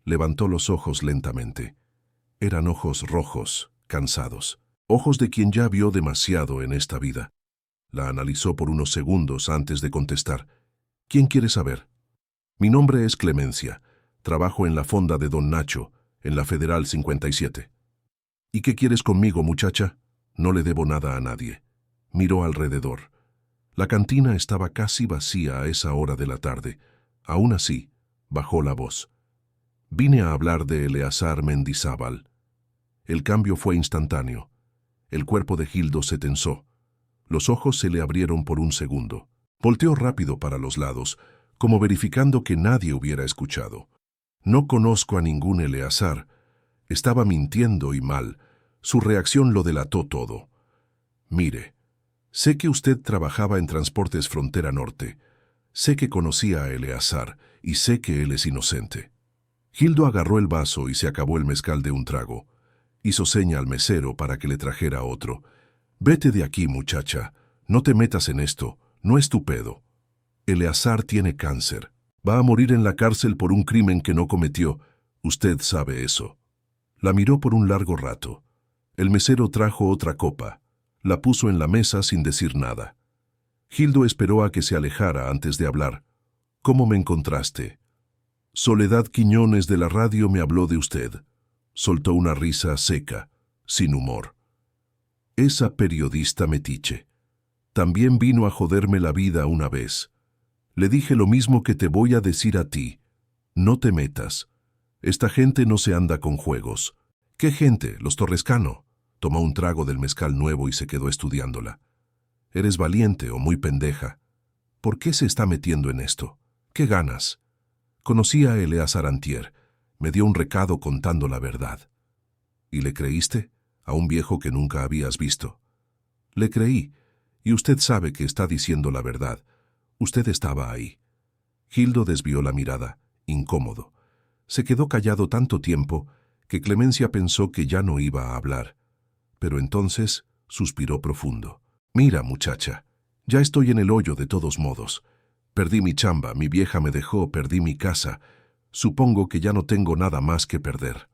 Levantó los ojos lentamente. Eran ojos rojos, cansados, ojos de quien ya vio demasiado en esta vida. La analizó por unos segundos antes de contestar. «¿Quién quiere saber?» «Mi nombre es Clemencia. Trabajo en la fonda de don Nacho, en la Federal 57. ¿Y qué quieres conmigo, muchacha?» «No le debo nada a nadie». Miró alrededor. La cantina estaba casi vacía a esa hora de la tarde. Aún así, bajó la voz. «Vine a hablar de Eleazar Mendizábal». El cambio fue instantáneo. El cuerpo de Gildo se tensó. Los ojos se le abrieron por un segundo. Volteó rápido para los lados, como verificando que nadie hubiera escuchado. «No conozco a ningún Eleazar». Estaba mintiendo y mal. Su reacción lo delató todo. «Mire, sé que usted trabajaba en Transportes Frontera Norte. Sé que conocía a Eleazar y sé que él es inocente». Gildo agarró el vaso y se acabó el mezcal de un trago. Hizo seña al mesero para que le trajera otro. «Vete de aquí, muchacha. No te metas en esto. No es tu pedo. Eleazar tiene cáncer. Va a morir en la cárcel por un crimen que no cometió. Usted sabe eso». La miró por un largo rato. El mesero trajo otra copa. La puso en la mesa sin decir nada. Gildo esperó a que se alejara antes de hablar. «¿Cómo me encontraste?» «Soledad Quiñones de la radio me habló de usted». Soltó una risa seca, sin humor. «Esa periodista metiche. También vino a joderme la vida una vez. Le dije lo mismo que te voy a decir a ti. No te metas. Esta gente no se anda con juegos». «¿Qué gente? Los Torrescano». Tomó un trago del mezcal nuevo y se quedó estudiándola. «Eres valiente o muy pendeja. ¿Por qué se está metiendo en esto? ¿Qué ganas?» «Conocí a Eleazar antier. Me dio un recado contando la verdad». «¿Y le creíste? A un viejo que nunca habías visto». «Le creí. Y usted sabe que está diciendo la verdad. Usted estaba ahí». Gildo desvió la mirada, incómodo. Se quedó callado tanto tiempo que Clemencia pensó que ya no iba a hablar. Pero entonces suspiró profundo. «Mira, muchacha, ya estoy en el hoyo de todos modos. Perdí mi chamba, mi vieja me dejó, perdí mi casa. Supongo que ya no tengo nada más que perder».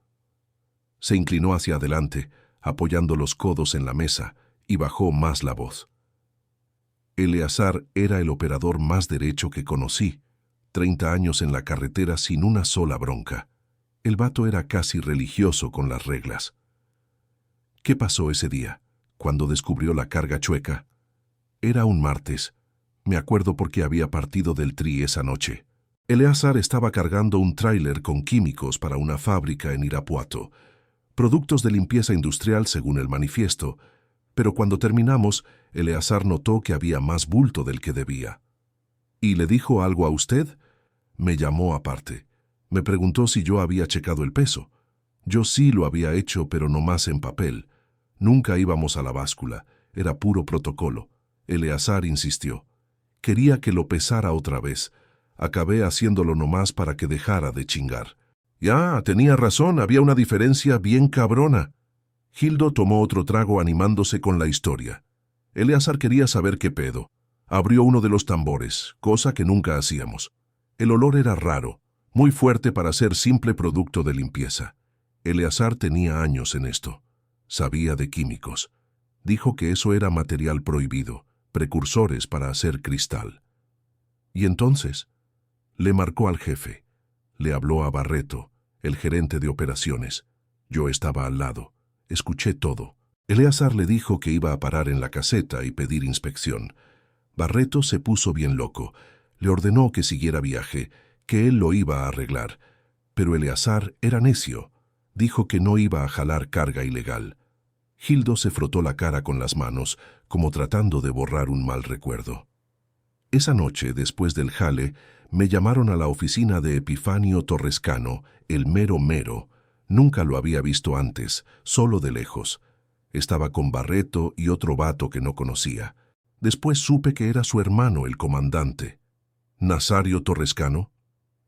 Se inclinó hacia adelante, apoyando los codos en la mesa, y bajó más la voz. «Eleazar era el operador más derecho que conocí. 30 años en la carretera sin una sola bronca. El vato era casi religioso con las reglas». «¿Qué pasó ese día, cuando descubrió la carga chueca?» «Era un martes. Me acuerdo porque había partido del Tri esa noche. Eleazar estaba cargando un tráiler con químicos para una fábrica en Irapuato. Productos de limpieza industrial según el manifiesto. Pero cuando terminamos, Eleazar notó que había más bulto del que debía». «¿Y le dijo algo a usted?» «Me llamó aparte. Me preguntó si yo había checado el peso. Yo sí lo había hecho, pero no más en papel. Nunca íbamos a la báscula. Era puro protocolo». Eleazar insistió. Quería que lo pesara otra vez. Acabé haciéndolo nomás para que dejara de chingar. «Ya, tenía razón, había una diferencia bien cabrona». Gildo tomó otro trago animándose con la historia. Eleazar quería saber qué pedo. Abrió uno de los tambores, cosa que nunca hacíamos. El olor era raro, muy fuerte para ser simple producto de limpieza. Eleazar tenía años en esto. Sabía de químicos. Dijo que eso era material prohibido, precursores para hacer cristal. Y entonces, le marcó al jefe. Le habló a Barreto, el gerente de operaciones. Yo estaba al lado. Escuché todo. Eleazar le dijo que iba a parar en la caseta y pedir inspección. Barreto se puso bien loco. Le ordenó que siguiera viaje, que él lo iba a arreglar. Pero Eleazar era necio. Dijo que no iba a jalar carga ilegal. Gildo se frotó la cara con las manos, como tratando de borrar un mal recuerdo. Esa noche, después del jale, me llamaron a la oficina de Epifanio Torrescano, el mero mero. Nunca lo había visto antes, solo de lejos. Estaba con Barreto y otro vato que no conocía. Después supe que era su hermano, el comandante. «¿Nazario Torrescano?»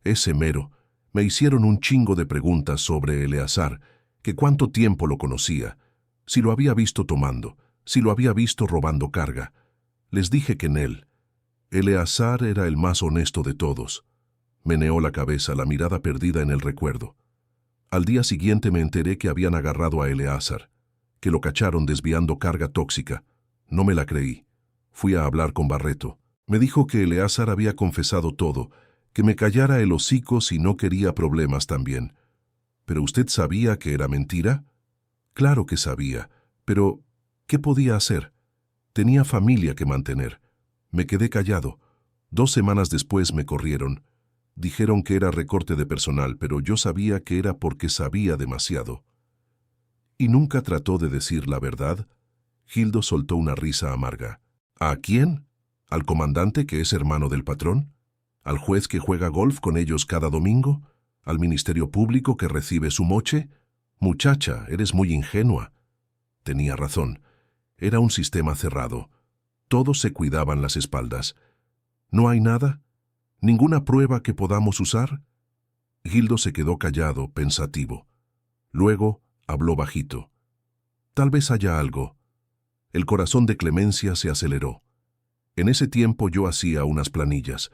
«Ese mero». Me hicieron un chingo de preguntas sobre Eleazar, que cuánto tiempo lo conocía, si lo había visto tomando, si lo había visto robando carga. Les dije que en él. Eleazar era el más honesto de todos. Meneó la cabeza, la mirada perdida en el recuerdo. Al día siguiente me enteré que habían agarrado a Eleazar, que lo cacharon desviando carga tóxica. No me la creí. Fui a hablar con Barreto. Me dijo que Eleazar había confesado todo, que me callara el hocico si no quería problemas también. ¿Pero usted sabía que era mentira? Claro que sabía, pero ¿qué podía hacer? Tenía familia que mantener. Me quedé callado. 2 semanas después me corrieron. Dijeron que era recorte de personal, pero yo sabía que era porque sabía demasiado. ¿Y nunca trató de decir la verdad? Gildo soltó una risa amarga. ¿A quién? ¿Al comandante que es hermano del patrón? ¿Al juez que juega golf con ellos cada domingo? ¿Al ministerio público que recibe su moche? Muchacha, eres muy ingenua. Tenía razón. Era un sistema cerrado. Todos se cuidaban las espaldas. ¿No hay nada? ¿Ninguna prueba que podamos usar? Gildo se quedó callado, pensativo. Luego habló bajito. Tal vez haya algo. El corazón de Clemencia se aceleró. En ese tiempo yo hacía unas planillas.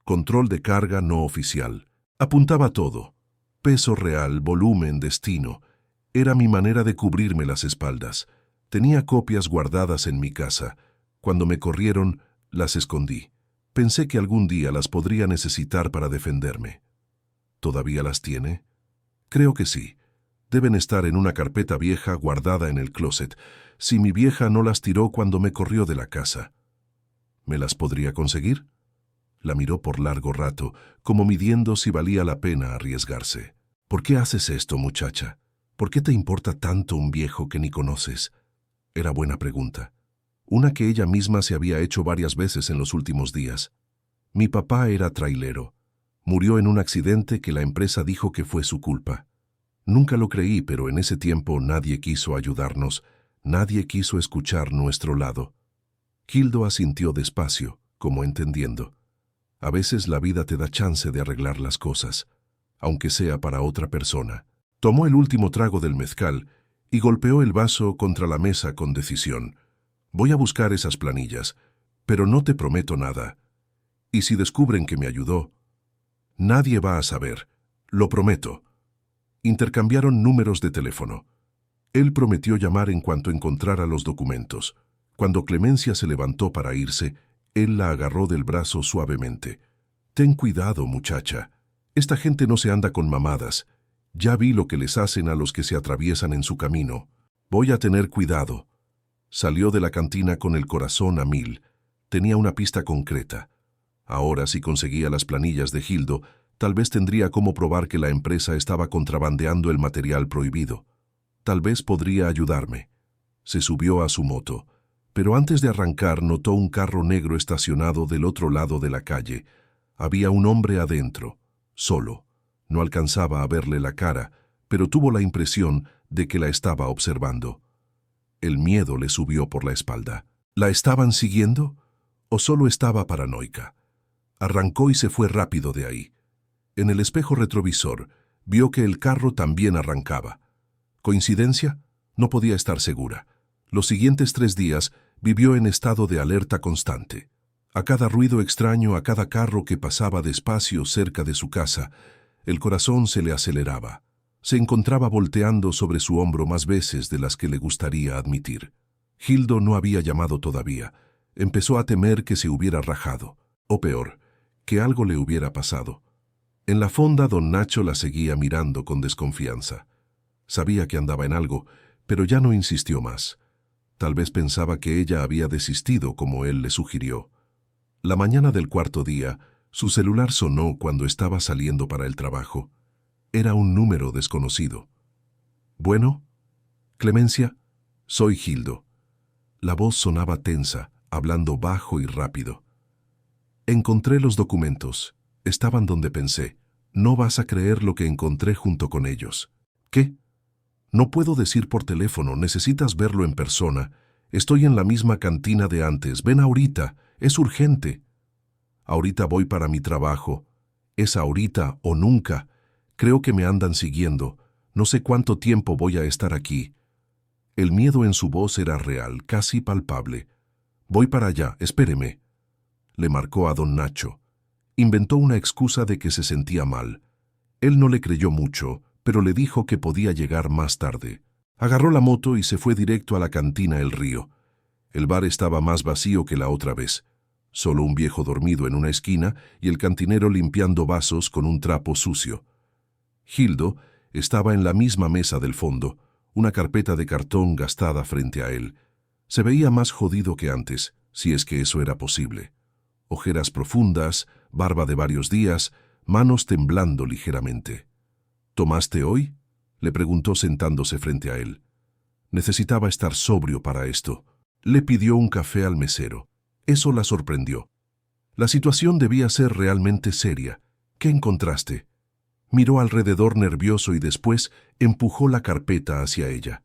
Control de carga no oficial. Apuntaba todo. Peso real, volumen, destino. Era mi manera de cubrirme las espaldas. Tenía copias guardadas en mi casa. Cuando me corrieron, las escondí. Pensé que algún día las podría necesitar para defenderme. ¿Todavía las tiene? Creo que sí. Deben estar en una carpeta vieja guardada en el closet. Si mi vieja no las tiró cuando me corrió de la casa. ¿Me las podría conseguir? La miró por largo rato, como midiendo si valía la pena arriesgarse. ¿Por qué haces esto, muchacha? ¿Por qué te importa tanto un viejo que ni conoces? Era buena pregunta. Una que ella misma se había hecho varias veces en los últimos días. Mi papá era trailero. Murió en un accidente que la empresa dijo que fue su culpa. Nunca lo creí, pero en ese tiempo nadie quiso ayudarnos, nadie quiso escuchar nuestro lado. Gildo asintió despacio, como entendiendo. A veces la vida te da chance de arreglar las cosas, aunque sea para otra persona. Tomó el último trago del mezcal y golpeó el vaso contra la mesa con decisión. Voy a buscar esas planillas, pero no te prometo nada. Y si descubren que me ayudó, nadie va a saber, lo prometo. Intercambiaron números de teléfono. Él prometió llamar en cuanto encontrara los documentos. Cuando Clemencia se levantó para irse, él la agarró del brazo suavemente. Ten cuidado, muchacha. Esta gente no se anda con mamadas. Ya vi lo que les hacen a los que se atraviesan en su camino. Voy a tener cuidado. Salió de la cantina con el corazón a mil. Tenía una pista concreta. Ahora, si conseguía las planillas de Gildo, tal vez tendría cómo probar que la empresa estaba contrabandeando el material prohibido. Tal vez podría ayudarme. Se subió a su moto, pero antes de arrancar notó un carro negro estacionado del otro lado de la calle. Había un hombre adentro, solo. No alcanzaba a verle la cara, pero tuvo la impresión de que la estaba observando. El miedo le subió por la espalda. ¿La estaban siguiendo? ¿O solo estaba paranoica? Arrancó y se fue rápido de ahí. En el espejo retrovisor, vio que el carro también arrancaba. ¿Coincidencia? No podía estar segura. Los siguientes 3 días vivió en estado de alerta constante. A cada ruido extraño, a cada carro que pasaba despacio cerca de su casa, el corazón se le aceleraba. Se encontraba volteando sobre su hombro más veces de las que le gustaría admitir. Gildo no había llamado todavía. Empezó a temer que se hubiera rajado. O peor, que algo le hubiera pasado. En la fonda, don Nacho la seguía mirando con desconfianza. Sabía que andaba en algo, pero ya no insistió más. Tal vez pensaba que ella había desistido como él le sugirió. La mañana del 4.º día, su celular sonó cuando estaba saliendo para el trabajo. Era un número desconocido. «¿Bueno? Clemencia, soy Gildo». La voz sonaba tensa, hablando bajo y rápido. «Encontré los documentos. Estaban donde pensé. No vas a creer lo que encontré junto con ellos». «¿Qué?» «No puedo decir por teléfono, necesitas verlo en persona. Estoy en la misma cantina de antes. Ven ahorita, es urgente». «Ahorita voy para mi trabajo. Es ahorita o nunca. Creo que me andan siguiendo. No sé cuánto tiempo voy a estar aquí». El miedo en su voz era real, casi palpable. «Voy para allá, espéreme». Le marcó a don Nacho. Inventó una excusa de que se sentía mal. Él no le creyó mucho, pero le dijo que podía llegar más tarde. Agarró la moto y se fue directo a la cantina El Río. El bar estaba más vacío que la otra vez. Solo un viejo dormido en una esquina y el cantinero limpiando vasos con un trapo sucio. Gildo estaba en la misma mesa del fondo, una carpeta de cartón gastada frente a él. Se veía más jodido que antes, si es que eso era posible. Ojeras profundas, barba de varios días, manos temblando ligeramente. «¿Tomaste hoy?», le preguntó sentándose frente a él. Necesitaba estar sobrio para esto. Le pidió un café al mesero. Eso la sorprendió. La situación debía ser realmente seria. ¿Qué encontraste? Miró alrededor nervioso y después empujó la carpeta hacia ella.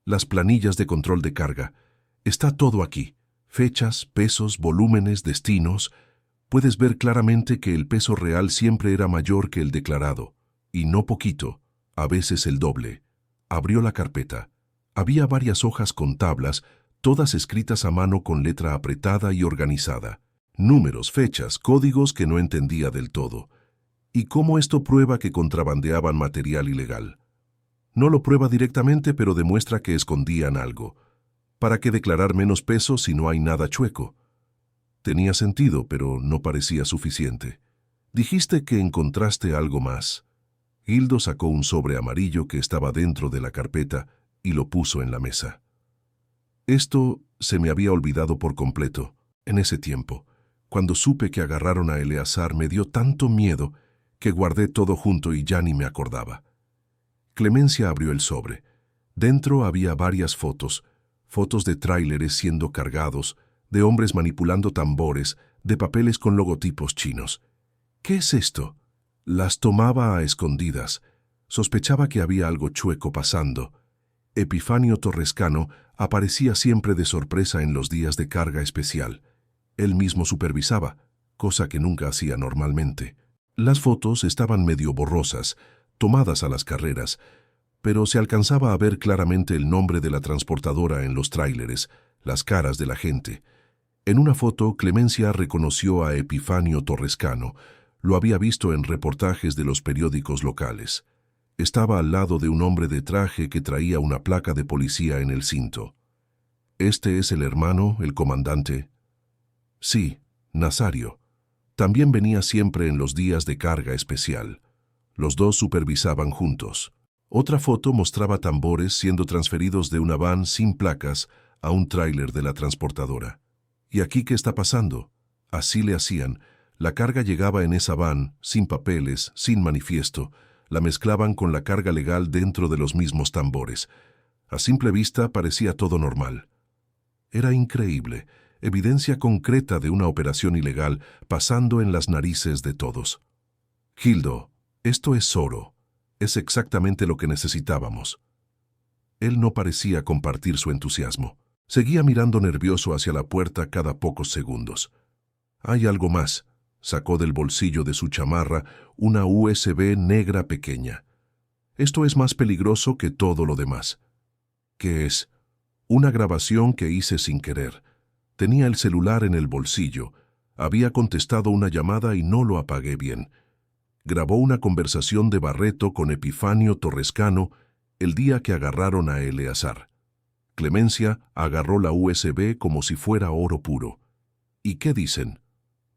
«Las planillas de control de carga. Está todo aquí. Fechas, pesos, volúmenes, destinos. Puedes ver claramente que el peso real siempre era mayor que el declarado, y no poquito, a veces el doble. Abrió la carpeta. Había varias hojas con tablas, todas escritas a mano con letra apretada y organizada. Números, fechas, códigos que no entendía del todo. ¿Y cómo esto prueba que contrabandeaban material ilegal? No lo prueba directamente, pero demuestra que escondían algo. ¿Para qué declarar menos peso si no hay nada chueco? Tenía sentido, pero no parecía suficiente. Dijiste que encontraste algo más. Hildo sacó un sobre amarillo que estaba dentro de la carpeta y lo puso en la mesa. Esto se me había olvidado por completo. En ese tiempo, cuando supe que agarraron a Eleazar, me dio tanto miedo que guardé todo junto y ya ni me acordaba. Clemencia abrió el sobre. Dentro había varias fotos de tráileres siendo cargados, de hombres manipulando tambores, de papeles con logotipos chinos. ¿Qué es esto? Las tomaba a escondidas. Sospechaba que había algo chueco pasando. Epifanio Torrescano aparecía siempre de sorpresa en los días de carga especial. Él mismo supervisaba, cosa que nunca hacía normalmente. Las fotos estaban medio borrosas, tomadas a las carreras, pero se alcanzaba a ver claramente el nombre de la transportadora en los tráileres, las caras de la gente. En una foto, Clemencia reconoció a Epifanio Torrescano. Lo había visto en reportajes de los periódicos locales. Estaba al lado de un hombre de traje que traía una placa de policía en el cinto. ¿Este es el hermano, el comandante? Sí, Nazario. También venía siempre en los días de carga especial. Los dos supervisaban juntos. Otra foto mostraba tambores siendo transferidos de una van sin placas a un tráiler de la transportadora. ¿Y aquí qué está pasando? Así le hacían. La carga llegaba en esa van, sin papeles, sin manifiesto. La mezclaban con la carga legal dentro de los mismos tambores. A simple vista parecía todo normal. Era increíble, evidencia concreta de una operación ilegal pasando en las narices de todos. Hildo, esto es oro. Es exactamente lo que necesitábamos. Él no parecía compartir su entusiasmo. Seguía mirando nervioso hacia la puerta cada pocos segundos. Hay algo más. Sacó del bolsillo de su chamarra una USB negra pequeña. Esto es más peligroso que todo lo demás. ¿Qué es? Una grabación que hice sin querer. Tenía el celular en el bolsillo. Había contestado una llamada y no lo apagué bien. Grabó una conversación de Barreto con Epifanio Torrescano el día que agarraron a Eleazar. Clemencia agarró la USB como si fuera oro puro. ¿Y qué dicen?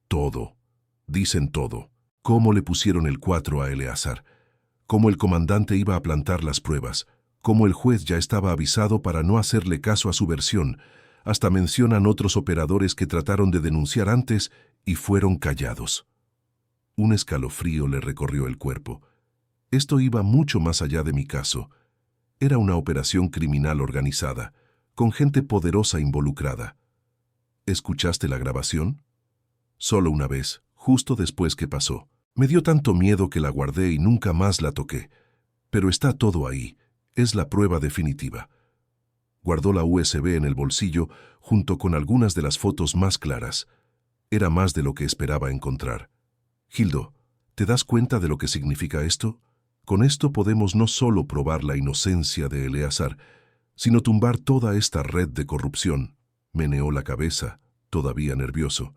Todo. Dicen todo. Cómo le pusieron el 4 a Eleazar. Cómo el comandante iba a plantar las pruebas. Cómo el juez ya estaba avisado para no hacerle caso a su versión. Hasta mencionan otros operadores que trataron de denunciar antes y fueron callados. Un escalofrío le recorrió el cuerpo. Esto iba mucho más allá de mi caso. Era una operación criminal organizada, con gente poderosa involucrada. ¿Escuchaste la grabación? Solo una vez, justo después que pasó. Me dio tanto miedo que la guardé y nunca más la toqué. Pero está todo ahí. Es la prueba definitiva. Guardó la USB en el bolsillo junto con algunas de las fotos más claras. Era más de lo que esperaba encontrar. Hildo, ¿te das cuenta de lo que significa esto? Con esto podemos no solo probar la inocencia de Eleazar, sino tumbar toda esta red de corrupción. Meneó la cabeza, todavía nervioso.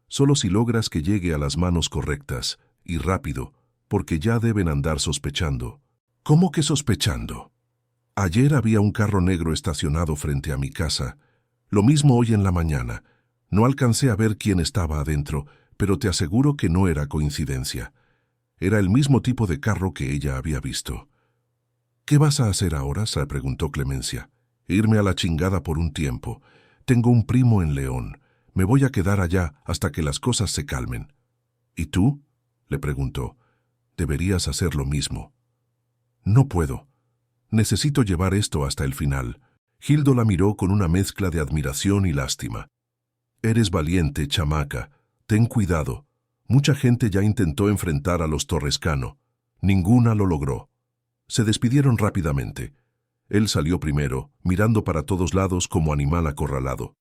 Solo si logras que llegue a las manos correctas, y rápido, porque ya deben andar sospechando. ¿Cómo que sospechando? Ayer había un carro negro estacionado frente a mi casa. Lo mismo hoy en la mañana. No alcancé a ver quién estaba adentro, pero te aseguro que no era coincidencia. Era el mismo tipo de carro que ella había visto. ¿Qué vas a hacer ahora?, se preguntó Clemencia. Irme a la chingada por un tiempo. Tengo un primo en León. Me voy a quedar allá hasta que las cosas se calmen. ¿Y tú?, le preguntó. Deberías hacer lo mismo. No puedo. Necesito llevar esto hasta el final. Hildo la miró con una mezcla de admiración y lástima. Eres valiente, chamaca. Ten cuidado. Mucha gente ya intentó enfrentar a los Torrescano. Ninguna lo logró. Se despidieron rápidamente. Él salió primero, mirando para todos lados como animal acorralado.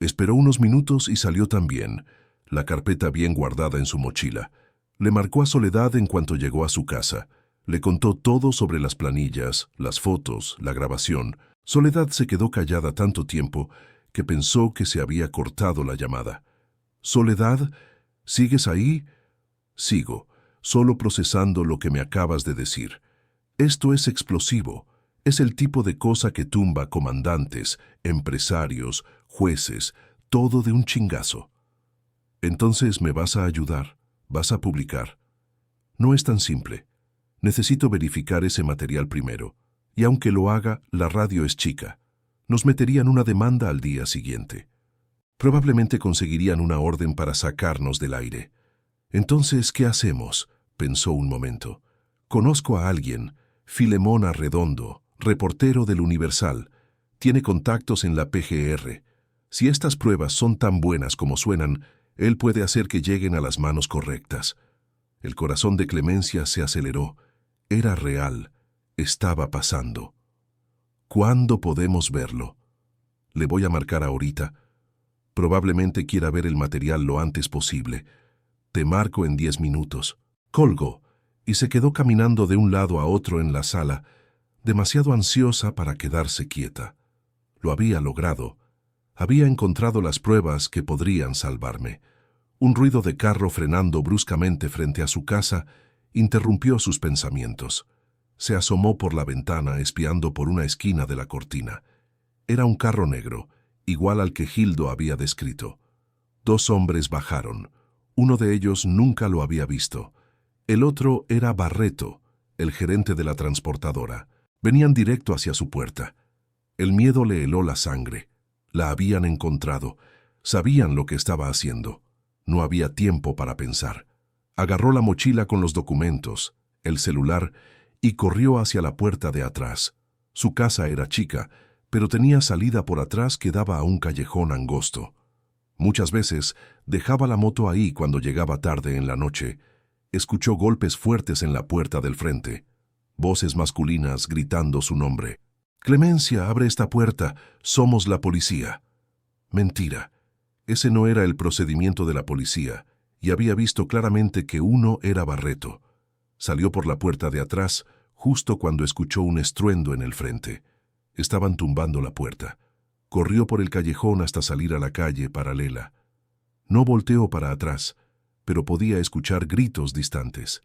Esperó unos minutos y salió también. la carpeta bien guardada en su mochila. Le marcó a Soledad en cuanto llegó a su casa. Le contó todo sobre las planillas, las fotos, la grabación. Soledad se quedó callada tanto tiempo que pensó que se había cortado la llamada. «Soledad, ¿sigues ahí?» «Sigo, solo procesando lo que me acabas de decir. Esto es explosivo. Es el tipo de cosa que tumba comandantes, empresarios, jueces, todo de un chingazo. Entonces, ¿me vas a ayudar? ¿Vas a publicar?» «No es tan simple. Necesito verificar ese material primero. Y aunque lo haga, la radio es chica. Nos meterían una demanda al día siguiente. Probablemente conseguirían una orden para sacarnos del aire. Entonces, ¿qué hacemos?», pensó un momento. «Conozco a alguien, Filemón Arredondo, reportero del Universal. Tiene contactos en la PGR. Si estas pruebas son tan buenas como suenan, él puede hacer que lleguen a las manos correctas». El corazón de Clemencia se aceleró. Era real. Estaba pasando. «¿Cuándo podemos verlo?» «Le voy a marcar ahorita. Probablemente quiera ver el material lo antes posible. Te marco en 10 minutos». Colgó y se quedó caminando de un lado a otro en la sala, demasiado ansiosa para quedarse quieta. Lo había logrado. Había encontrado las pruebas que podrían salvarme. Un ruido de carro frenando bruscamente frente a su casa interrumpió sus pensamientos. Se asomó por la ventana, espiando por una esquina de la cortina. Era un carro negro, igual al que Gildo había descrito. 2 hombres bajaron. Uno de ellos nunca lo había visto. El otro era Barreto, el gerente de la transportadora. Venían directo hacia su puerta. El miedo le heló la sangre. La habían encontrado. Sabían lo que estaba haciendo. No había tiempo para pensar. Agarró la mochila con los documentos, el celular, y corrió hacia la puerta de atrás. Su casa era chica, pero tenía salida por atrás que daba a un callejón angosto. Muchas veces dejaba la moto ahí cuando llegaba tarde en la noche. Escuchó golpes fuertes en la puerta del frente. Voces masculinas gritando su nombre. «Clemencia, abre esta puerta. Somos la policía». Mentira. Ese no era el procedimiento de la policía, y había visto claramente que uno era Barreto. Salió por la puerta de atrás, justo cuando escuchó un estruendo en el frente. Estaban tumbando la puerta. Corrió por el callejón hasta salir a la calle paralela. No volteó para atrás, pero podía escuchar gritos distantes.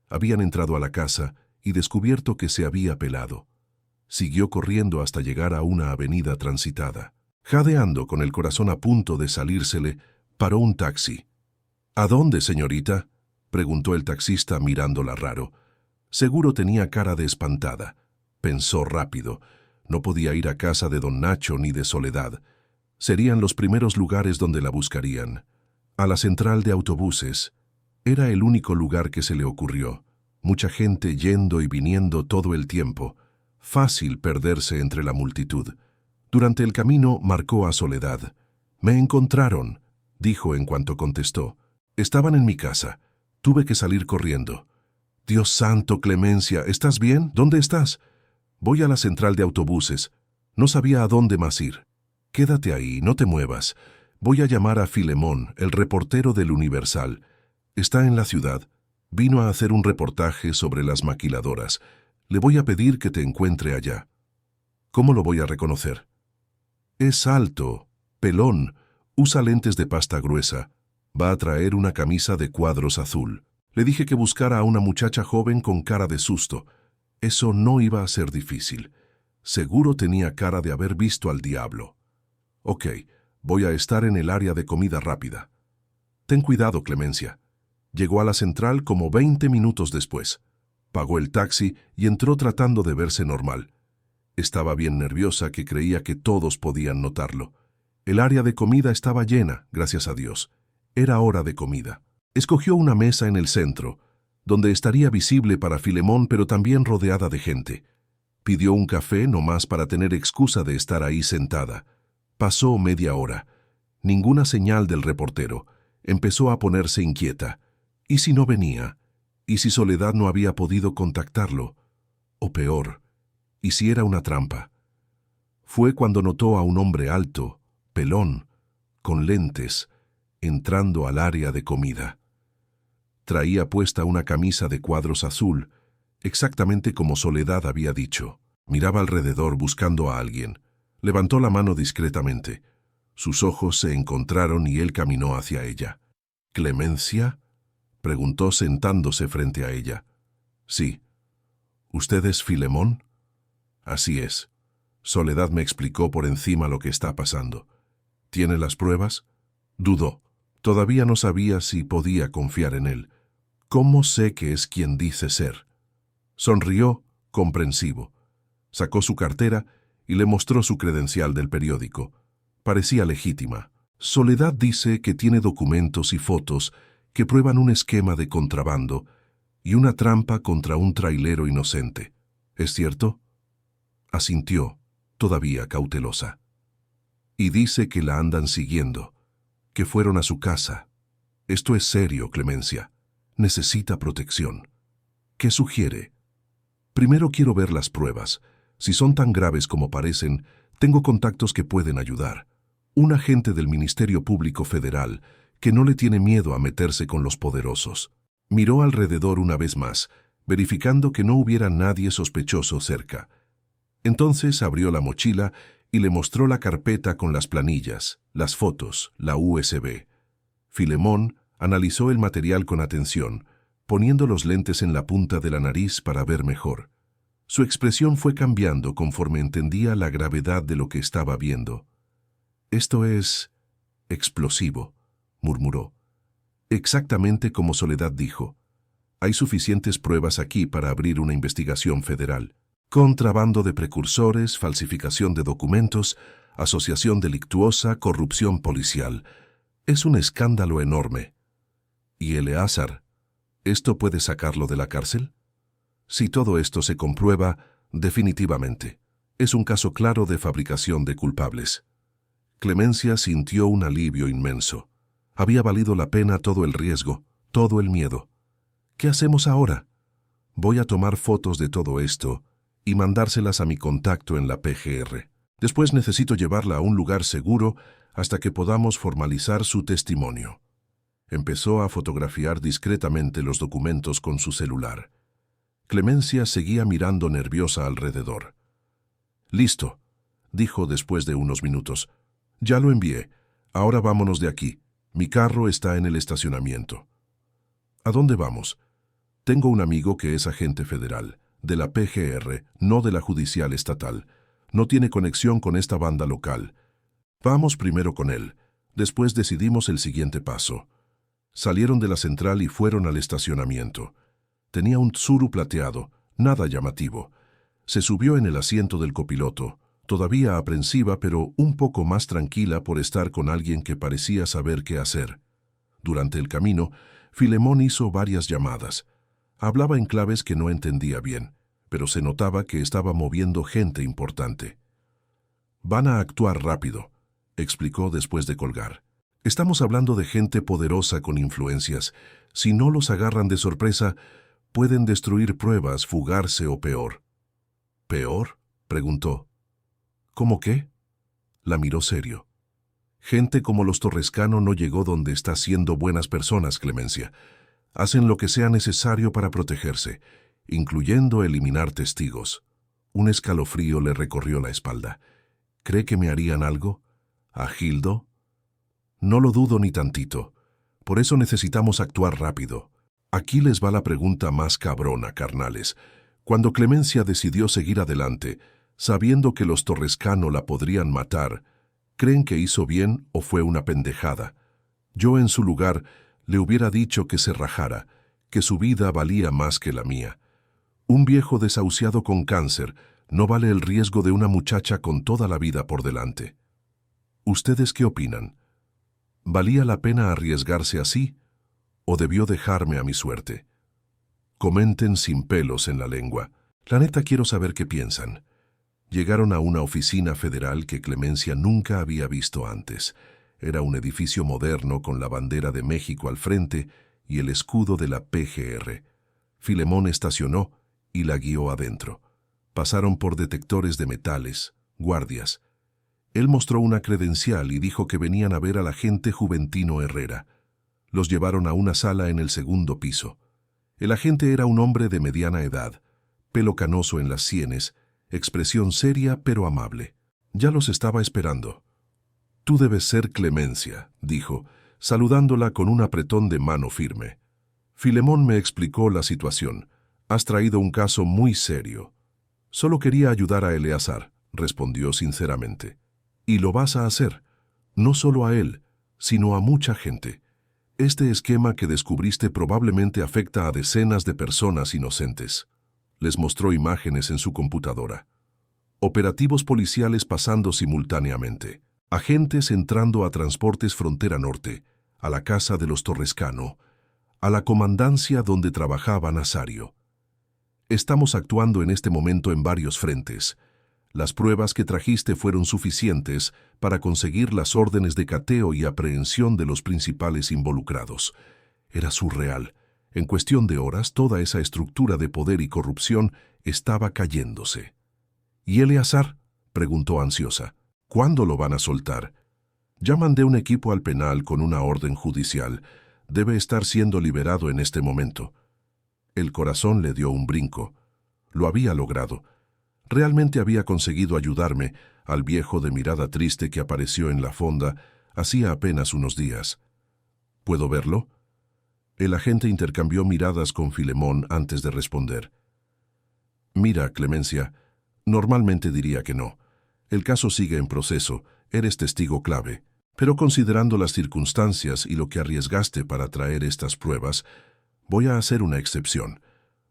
Habían entrado a la casa y descubierto que se había pelado. Siguió corriendo hasta llegar a una avenida transitada. Jadeando, con el corazón a punto de salírsele, paró un taxi. «¿A dónde, señorita?», preguntó el taxista mirándola raro. Seguro tenía cara de espantada. Pensó rápido. No podía ir a casa de don Nacho ni de Soledad. Serían los primeros lugares donde la buscarían. A la central de autobuses. Era el único lugar que se le ocurrió. Mucha gente yendo y viniendo todo el tiempo. Fácil perderse entre la multitud. Durante el camino marcó a Soledad. «Me encontraron», dijo en cuanto contestó. «Estaban en mi casa. Tuve que salir corriendo». «Dios santo, Clemencia, ¿estás bien? ¿Dónde estás?» «Voy a la central de autobuses. No sabía a dónde más ir». «Quédate ahí, no te muevas. Voy a llamar a Filemón, el reportero del Universal. Está en la ciudad. Vino a hacer un reportaje sobre las maquiladoras. Le voy a pedir que te encuentre allá». «¿Cómo lo voy a reconocer?» «Es alto, pelón, usa lentes de pasta gruesa. Va a traer una camisa de cuadros azul. Le dije que buscara a una muchacha joven con cara de susto. Eso no iba a ser difícil. Seguro tenía cara de haber visto al diablo. Ok, voy a estar en el área de comida rápida. Ten cuidado, Clemencia». Llegó a la central como 20 minutos después. Pagó el taxi y entró tratando de verse normal. Estaba bien nerviosa, que creía que todos podían notarlo. El área de comida estaba llena, gracias a Dios. Era hora de comida. Escogió una mesa en el centro, donde estaría visible para Filemón, pero también rodeada de gente. Pidió un café nomás para tener excusa de estar ahí sentada. Pasó media hora. Ninguna señal del reportero. Empezó a ponerse inquieta. ¿Y si no venía? ¿Y si Soledad no había podido contactarlo? O peor, ¿y si era una trampa? Fue cuando notó a un hombre alto, pelón, con lentes, entrando al área de comida. Traía puesta una camisa de cuadros azul, exactamente como Soledad había dicho. Miraba alrededor buscando a alguien. Levantó la mano discretamente. Sus ojos se encontraron y él caminó hacia ella. «¿Clemencia?», preguntó sentándose frente a ella. «Sí». «¿Usted es Filemón?». «Así es». Soledad me explicó por encima lo que está pasando. «¿Tiene las pruebas?». Dudó. Todavía no sabía si podía confiar en él. «¿Cómo sé que es quien dice ser?». Sonrió, comprensivo. Sacó su cartera y le mostró su credencial del periódico. Parecía legítima. «Soledad dice que tiene documentos y fotos que prueban un esquema de contrabando y una trampa contra un trailero inocente. ¿Es cierto?». Asintió, todavía cautelosa. «Y dice que la andan siguiendo, que fueron a su casa. Esto es serio, Clemencia. Necesita protección. ¿Qué sugiere?». «Primero quiero ver las pruebas. Si son tan graves como parecen, tengo contactos que pueden ayudar. Un agente del Ministerio Público Federal que no le tiene miedo a meterse con los poderosos». Miró alrededor una vez más, verificando que no hubiera nadie sospechoso cerca. Entonces abrió la mochila y le mostró la carpeta con las planillas, las fotos, la USB. Filemón analizó el material con atención, poniendo los lentes en la punta de la nariz para ver mejor. Su expresión fue cambiando conforme entendía la gravedad de lo que estaba viendo. «Esto es explosivo», murmuró. «Exactamente como Soledad dijo. Hay suficientes pruebas aquí para abrir una investigación federal. Contrabando de precursores, falsificación de documentos, asociación delictuosa, corrupción policial. Es un escándalo enorme». «¿Y Eleazar? ¿Esto puede sacarlo de la cárcel?». «Si todo esto se comprueba, definitivamente. Es un caso claro de fabricación de culpables». Clemencia sintió un alivio inmenso. Había valido la pena todo el riesgo, todo el miedo. «¿Qué hacemos ahora?». «Voy a tomar fotos de todo esto y mandárselas a mi contacto en la PGR. Después necesito llevarla a un lugar seguro hasta que podamos formalizar su testimonio». Empezó a fotografiar discretamente los documentos con su celular. Clemencia seguía mirando nerviosa alrededor. «Listo», dijo después de unos minutos. «Ya lo envié. Ahora vámonos de aquí. Mi carro está en el estacionamiento». «¿A dónde vamos?». «Tengo un amigo que es agente federal, de la PGR, no de la judicial estatal. No tiene conexión con esta banda local. Vamos primero con él. Después decidimos el siguiente paso». Salieron de la central y fueron al estacionamiento. Tenía un Tsuru plateado, nada llamativo. Se subió en el asiento del copiloto, todavía aprensiva pero un poco más tranquila por estar con alguien que parecía saber qué hacer. Durante el camino, Filemón hizo varias llamadas. Hablaba en claves que no entendía bien, pero se notaba que estaba moviendo gente importante. «Van a actuar rápido», explicó después de colgar. «Estamos hablando de gente poderosa con influencias. Si no los agarran de sorpresa, pueden destruir pruebas, fugarse o peor». «¿Peor?», preguntó. «¿Cómo qué?». La miró serio. «Gente como los Torrescano no llegó donde está siendo buenas personas, Clemencia. Hacen lo que sea necesario para protegerse, incluyendo eliminar testigos». Un escalofrío le recorrió la espalda. «¿Cree que me harían algo? ¿A Gildo?». «No lo dudo ni tantito. Por eso necesitamos actuar rápido. Aquí les va la pregunta más cabrona, carnales. Cuando Clemencia decidió seguir adelante, sabiendo que los Torrescano la podrían matar, ¿creen que hizo bien o fue una pendejada? Yo en su lugar le hubiera dicho que se rajara, que su vida valía más que la mía. Un viejo desahuciado con cáncer no vale el riesgo de una muchacha con toda la vida por delante. ¿Ustedes qué opinan? ¿Valía la pena arriesgarse así o debió dejarme a mi suerte? Comenten sin pelos en la lengua. La neta quiero saber qué piensan». Llegaron a una oficina federal que Clemencia nunca había visto antes. Era un edificio moderno con la bandera de México al frente y el escudo de la PGR. Filemón estacionó y la guió adentro. Pasaron por detectores de metales, guardias. Él mostró una credencial y dijo que venían a ver al agente Juventino Herrera. Los llevaron a una sala en el segundo piso. El agente era un hombre de mediana edad, pelo canoso en las sienes, expresión seria pero amable. Ya los estaba esperando. «Tú debes ser Clemencia», dijo, saludándola con un apretón de mano firme. Filemón me explicó la situación. «Has traído un caso muy serio». «Solo quería ayudar a Eleazar», respondió sinceramente. «Y lo vas a hacer. No solo a él, sino a mucha gente. Este esquema que descubriste probablemente afecta a decenas de personas inocentes». Les mostró imágenes en su computadora. Operativos policiales pasando simultáneamente. Agentes entrando a Transportes Frontera Norte, a la casa de los Torrescano, a la comandancia donde trabajaba Nazario. «Estamos actuando en este momento en varios frentes. Las pruebas que trajiste fueron suficientes para conseguir las órdenes de cateo y aprehensión de los principales involucrados». Era surreal. En cuestión de horas, toda esa estructura de poder y corrupción estaba cayéndose. «¿Y Eleazar?», preguntó ansiosa. «¿Cuándo lo van a soltar?» «Ya mandé un equipo al penal con una orden judicial. Debe estar siendo liberado en este momento». El corazón le dio un brinco. Lo había logrado. Realmente había conseguido ayudarme, al viejo de mirada triste que apareció en la fonda hacía apenas unos días. «¿Puedo verlo?». El agente intercambió miradas con Filemón antes de responder. «Mira, Clemencia, normalmente diría que no. El caso sigue en proceso, eres testigo clave. Pero considerando las circunstancias y lo que arriesgaste para traer estas pruebas, voy a hacer una excepción.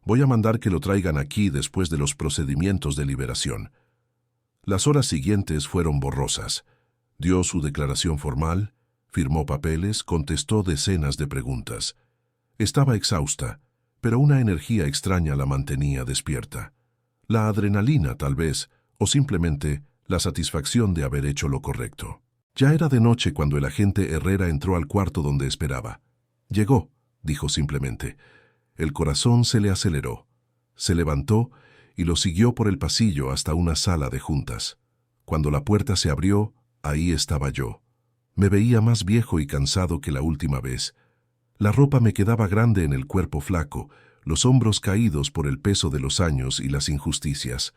Voy a mandar que lo traigan aquí después de los procedimientos de liberación». Las horas siguientes fueron borrosas. Dio su declaración formal, firmó papeles, contestó decenas de preguntas. Estaba exhausta, pero una energía extraña la mantenía despierta. La adrenalina, tal vez, o simplemente la satisfacción de haber hecho lo correcto. Ya era de noche cuando el agente Herrera entró al cuarto donde esperaba. «Llegó», dijo simplemente. El corazón se le aceleró. Se levantó y lo siguió por el pasillo hasta una sala de juntas. Cuando la puerta se abrió, ahí estaba yo. Me veía más viejo y cansado que la última vez. La ropa me quedaba grande en el cuerpo flaco, los hombros caídos por el peso de los años y las injusticias.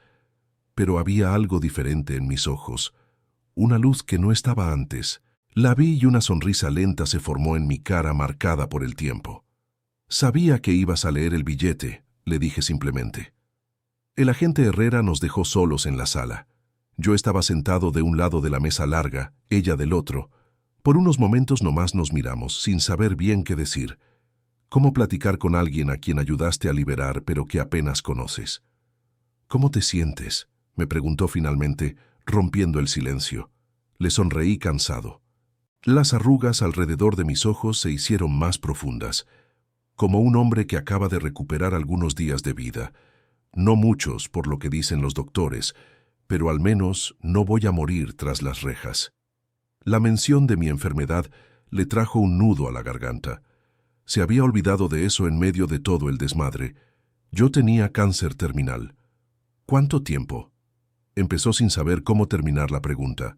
Pero había algo diferente en mis ojos, una luz que no estaba antes. La vi y una sonrisa lenta se formó en mi cara marcada por el tiempo. «Sabía que ibas a leer el billete», le dije simplemente. El agente Herrera nos dejó solos en la sala. Yo estaba sentado de un lado de la mesa larga, ella del otro. Por unos momentos nomás nos miramos, sin saber bien qué decir. ¿Cómo platicar con alguien a quien ayudaste a liberar pero que apenas conoces? «¿Cómo te sientes?», me preguntó finalmente, rompiendo el silencio. Le sonreí cansado. Las arrugas alrededor de mis ojos se hicieron más profundas, como un hombre que acaba de recuperar algunos días de vida. No muchos, por lo que dicen los doctores, pero al menos no voy a morir tras las rejas. La mención de mi enfermedad le trajo un nudo a la garganta. Se había olvidado de eso en medio de todo el desmadre. Yo tenía cáncer terminal. «¿Cuánto tiempo?», empezó sin saber cómo terminar la pregunta.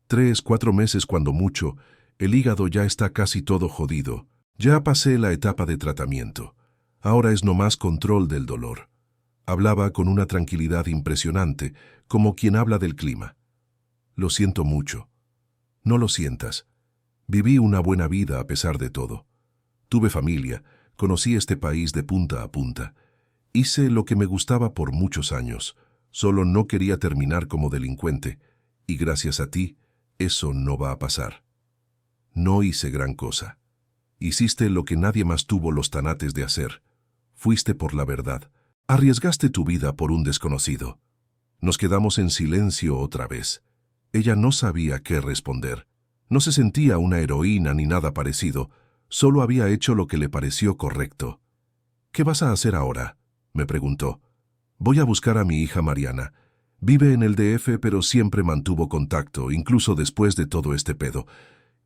3, 4 meses cuando mucho. El hígado ya está casi todo jodido. Ya pasé la etapa de tratamiento. Ahora es nomás control del dolor». Hablaba con una tranquilidad impresionante, como quien habla del clima. «Lo siento mucho». «No lo sientas. Viví una buena vida a pesar de todo. Tuve familia, conocí este país de punta a punta. Hice lo que me gustaba por muchos años. Solo no quería terminar como delincuente, y gracias a ti, eso no va a pasar. No hice gran cosa. Hiciste lo que nadie más tuvo los tanates de hacer. Fuiste por la verdad. Arriesgaste tu vida por un desconocido». Nos quedamos en silencio otra vez. Ella no sabía qué responder. No se sentía una heroína ni nada parecido. Solo había hecho lo que le pareció correcto. «¿Qué vas a hacer ahora?», me preguntó. «Voy a buscar a mi hija Mariana. Vive en el DF, pero siempre mantuvo contacto, incluso después de todo este pedo.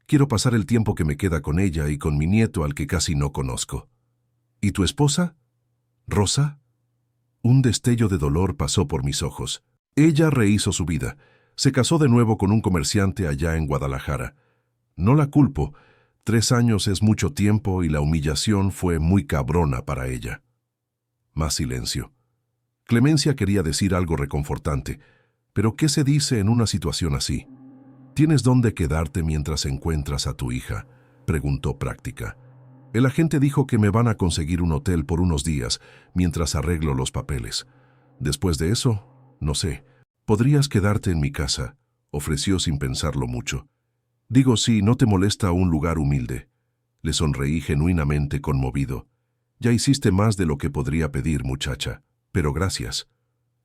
Quiero pasar el tiempo que me queda con ella y con mi nieto al que casi no conozco». «¿Y tu esposa? Rosa?». Un destello de dolor pasó por mis ojos. Ella rehizo su vida. Se casó de nuevo con un comerciante allá en Guadalajara. No la culpo. 3 años es mucho tiempo y la humillación fue muy cabrona para ella. Más silencio. Clemencia quería decir algo reconfortante, pero ¿qué se dice en una situación así? ¿Tienes dónde quedarte mientras encuentras a tu hija?, preguntó Práctica. El agente dijo que me van a conseguir un hotel por unos días mientras arreglo los papeles. Después de eso, no sé. Podrías quedarte en mi casa, ofreció sin pensarlo mucho. Digo, si no te molesta un lugar humilde. Le sonreí genuinamente conmovido. Ya hiciste más de lo que podría pedir, muchacha, pero gracias.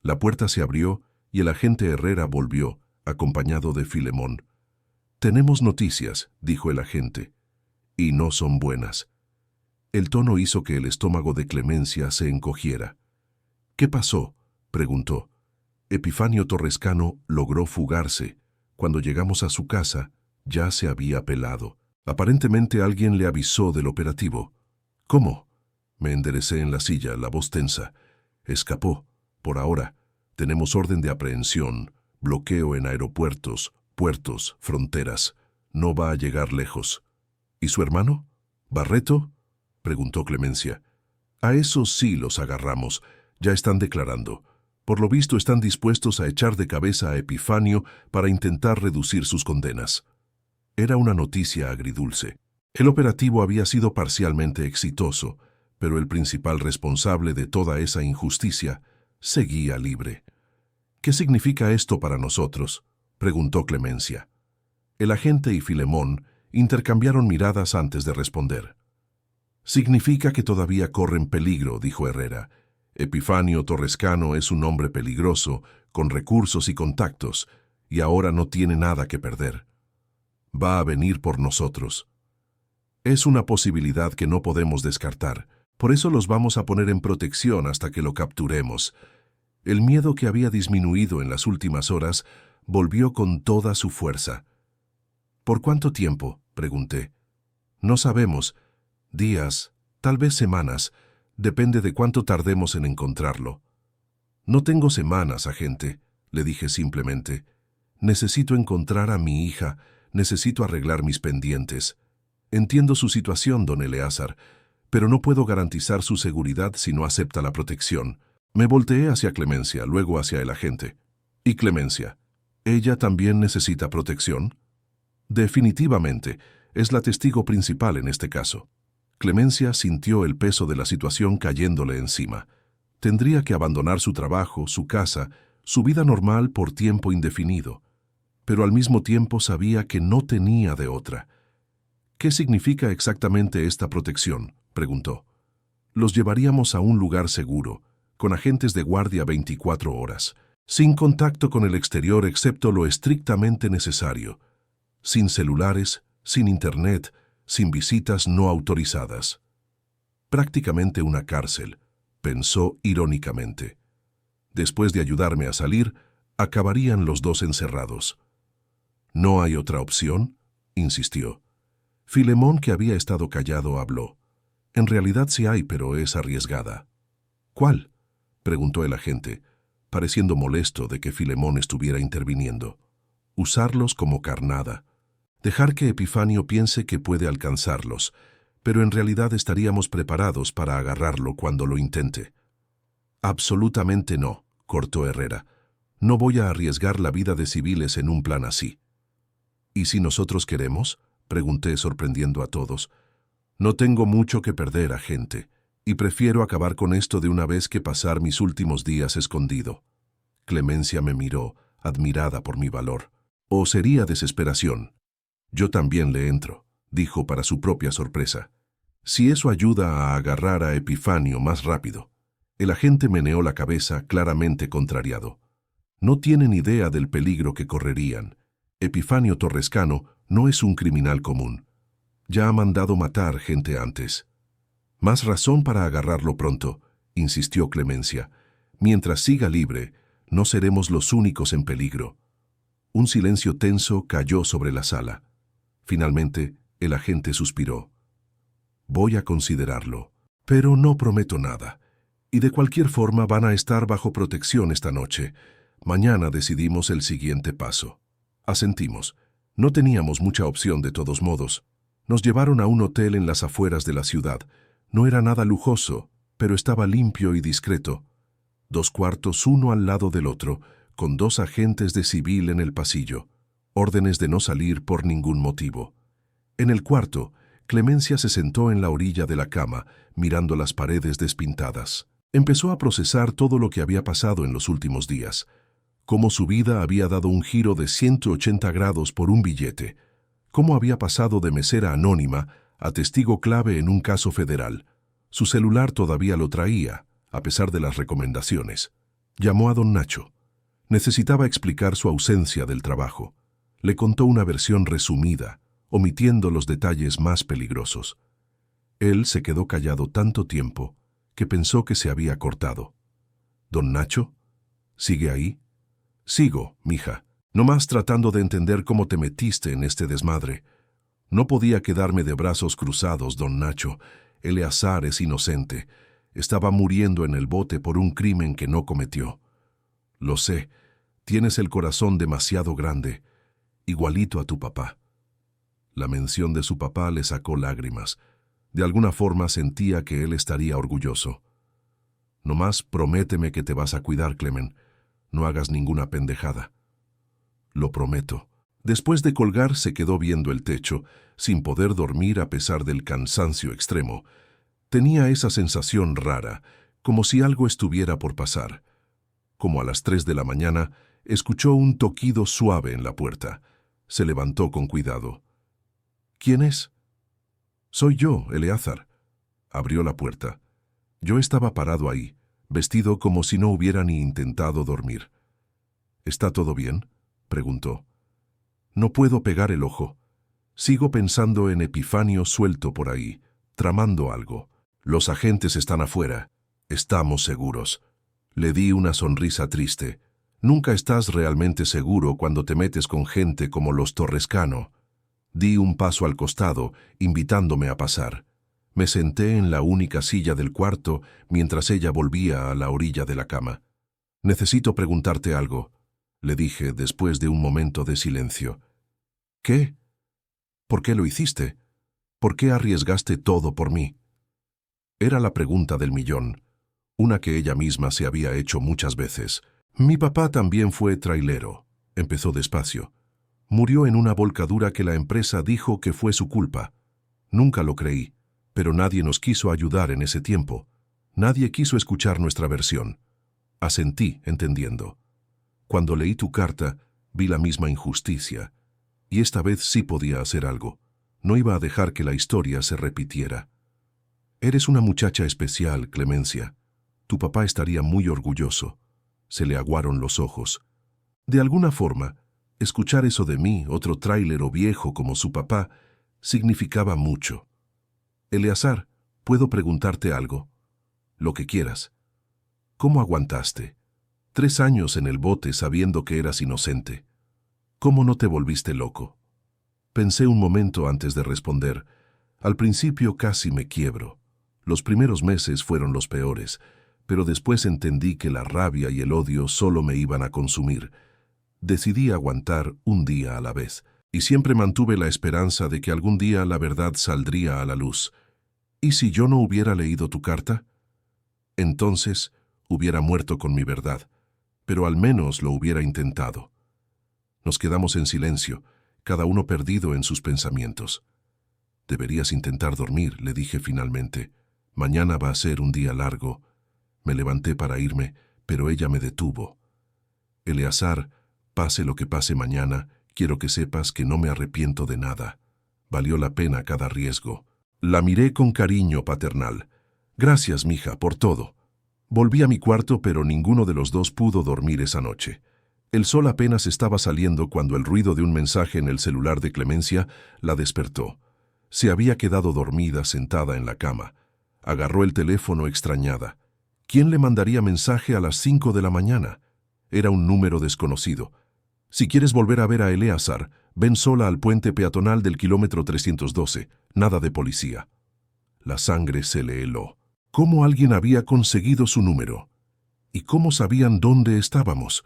La puerta se abrió y el agente Herrera volvió, acompañado de Filemón. Tenemos noticias, dijo el agente, y no son buenas. El tono hizo que el estómago de Clemencia se encogiera. ¿Qué pasó?, preguntó. Epifanio Torrescano logró fugarse. Cuando llegamos a su casa, ya se había pelado. Aparentemente alguien le avisó del operativo. ¿Cómo? Me enderecé en la silla, la voz tensa. Escapó. Por ahora, tenemos orden de aprehensión, bloqueo en aeropuertos, puertos, fronteras. No va a llegar lejos. ¿Y su hermano? ¿Barreto?, preguntó Clemencia. A esos sí los agarramos. Ya están declarando. Por lo visto están dispuestos a echar de cabeza a Epifanio para intentar reducir sus condenas. Era una noticia agridulce. El operativo había sido parcialmente exitoso, pero el principal responsable de toda esa injusticia seguía libre. ¿Qué significa esto para nosotros?, preguntó Clemencia. El agente y Filemón intercambiaron miradas antes de responder. Significa que todavía corren peligro, dijo Herrera. Epifanio Torrescano es un hombre peligroso, con recursos y contactos, y ahora no tiene nada que perder. Va a venir por nosotros. Es una posibilidad que no podemos descartar. Por eso los vamos a poner en protección hasta que lo capturemos. El miedo que había disminuido en las últimas horas volvió con toda su fuerza. ¿Por cuánto tiempo?, pregunté. No sabemos. Días, tal vez semanas. Depende de cuánto tardemos en encontrarlo. No tengo semanas, agente, le dije simplemente. Necesito encontrar a mi hija, necesito arreglar mis pendientes. Entiendo su situación, don Eleazar, pero no puedo garantizar su seguridad si no acepta la protección. Me volteé hacia Clemencia, luego hacia el agente. ¿Y Clemencia? ¿Ella también necesita protección? Definitivamente, es la testigo principal en este caso. Clemencia sintió el peso de la situación cayéndole encima. Tendría que abandonar su trabajo, su casa, su vida normal por tiempo indefinido. Pero al mismo tiempo sabía que no tenía de otra. ¿Qué significa exactamente esta protección?, preguntó. Los llevaríamos a un lugar seguro, con agentes de guardia 24 horas, sin contacto con el exterior excepto lo estrictamente necesario, sin celulares, sin internet, sin visitas no autorizadas. Prácticamente una cárcel, pensó irónicamente. Después de ayudarme a salir, acabarían los dos encerrados. ¿No hay otra opción?, insistió. Filemón, que había estado callado, habló. En realidad sí hay, pero es arriesgada. ¿Cuál?, preguntó el agente, pareciendo molesto de que Filemón estuviera interviniendo. Usarlos como carnada. Dejar que Epifanio piense que puede alcanzarlos, pero en realidad estaríamos preparados para agarrarlo cuando lo intente. Absolutamente no, cortó Herrera. No voy a arriesgar la vida de civiles en un plan así. ¿Y si nosotros queremos?, pregunté sorprendiendo a todos. No tengo mucho que perder, agente, y prefiero acabar con esto de una vez que pasar mis últimos días escondido. Clemencia me miró, admirada por mi valor. ¿O sería desesperación? Yo también le entro, dijo para su propia sorpresa. Si eso ayuda a agarrar a Epifanio más rápido. El agente meneó la cabeza, claramente contrariado. No tienen idea del peligro que correrían. Epifanio Torrescano no es un criminal común. Ya ha mandado matar gente antes. Más razón para agarrarlo pronto, insistió Clemencia. Mientras siga libre, no seremos los únicos en peligro. Un silencio tenso cayó sobre la sala. Finalmente, el agente suspiró. Voy a considerarlo, pero no prometo nada. Y de cualquier forma van a estar bajo protección esta noche. Mañana decidimos el siguiente paso. Asentimos. No teníamos mucha opción de todos modos. Nos llevaron a un hotel en las afueras de la ciudad. No era nada lujoso, pero estaba limpio y discreto. 2 cuartos uno al lado del otro, con 2 agentes de civil en el pasillo. Órdenes de no salir por ningún motivo. En el cuarto, Clemencia se sentó en la orilla de la cama, mirando las paredes despintadas. Empezó a procesar todo lo que había pasado en los últimos días. Cómo su vida había dado un giro de 180 grados por un billete. Cómo había pasado de mesera anónima a testigo clave en un caso federal. Su celular todavía lo traía, a pesar de las recomendaciones. Llamó a don Nacho. Necesitaba explicar su ausencia del trabajo. Le contó una versión resumida, omitiendo los detalles más peligrosos. Él se quedó callado tanto tiempo que pensó que se había cortado. ¿Don Nacho? ¿Sigue ahí? Sigo, mija, nomás tratando de entender cómo te metiste en este desmadre. No podía quedarme de brazos cruzados, don Nacho. Eleazar es inocente. Estaba muriendo en el bote por un crimen que no cometió. Lo sé, tienes el corazón demasiado grande, igualito a tu papá. La mención de su papá le sacó lágrimas. De alguna forma sentía que él estaría orgulloso. Nomás prométeme que te vas a cuidar, Clemen. No hagas ninguna pendejada. Lo prometo. Después de colgar se quedó viendo el techo, sin poder dormir a pesar del cansancio extremo. Tenía esa sensación rara, como si algo estuviera por pasar. Como a las 3 de la mañana, escuchó un toquido suave en la puerta. Se levantó con cuidado. ¿Quién es? Soy yo, Eleazar. Abrió la puerta. Yo estaba parado ahí, vestido como si no hubiera ni intentado dormir. ¿Está todo bien?, preguntó. No puedo pegar el ojo. Sigo pensando en Epifanio suelto por ahí, tramando algo. Los agentes están afuera. Estamos seguros. Le di una sonrisa triste. Nunca estás realmente seguro cuando te metes con gente como los Torrescano. Di un paso al costado, invitándome a pasar. Me senté en la única silla del cuarto mientras ella volvía a la orilla de la cama. Necesito preguntarte algo, le dije después de un momento de silencio. ¿Qué? ¿Por qué lo hiciste? ¿Por qué arriesgaste todo por mí? Era la pregunta del millón, una que ella misma se había hecho muchas veces. Mi papá también fue trailero, empezó despacio. Murió en una volcadura que la empresa dijo que fue su culpa. Nunca lo creí, pero nadie nos quiso ayudar en ese tiempo. Nadie quiso escuchar nuestra versión. Asentí, entendiendo. Cuando leí tu carta, vi la misma injusticia, y esta vez sí podía hacer algo. No iba a dejar que la historia se repitiera. Eres una muchacha especial, Clemencia. Tu papá estaría muy orgulloso. Se le aguaron los ojos. De alguna forma, escuchar eso de mí, otro tráilero viejo como su papá, significaba mucho. Eleazar, ¿puedo preguntarte algo? Lo que quieras. ¿Cómo aguantaste? 3 años en el bote sabiendo que eras inocente. ¿Cómo no te volviste loco? Pensé un momento antes de responder. Al principio casi me quiebro. Los primeros meses fueron los peores, pero después entendí que la rabia y el odio solo me iban a consumir. Decidí aguantar un día a la vez, y siempre mantuve la esperanza de que algún día la verdad saldría a la luz. ¿Y si yo no hubiera leído tu carta? Entonces hubiera muerto con mi verdad, pero al menos lo hubiera intentado. Nos quedamos en silencio, cada uno perdido en sus pensamientos. Deberías intentar dormir, le dije finalmente. Mañana va a ser un día largo. Me levanté para irme, pero ella me detuvo. Eleazar, pase lo que pase mañana, quiero que sepas que no me arrepiento de nada. Valió la pena cada riesgo. La miré con cariño paternal. Gracias, mija, por todo. Volví a mi cuarto, pero ninguno de los dos pudo dormir esa noche. El sol apenas estaba saliendo cuando el ruido de un mensaje en el celular de Clemencia la despertó. Se había quedado dormida sentada en la cama. Agarró el teléfono extrañada. ¿Quién le mandaría mensaje a las 5 de la mañana? Era un número desconocido. Si quieres volver a ver a Eleazar, ven sola al puente peatonal del kilómetro 312. Nada de policía. La sangre se le heló. ¿Cómo alguien había conseguido su número? ¿Y cómo sabían dónde estábamos?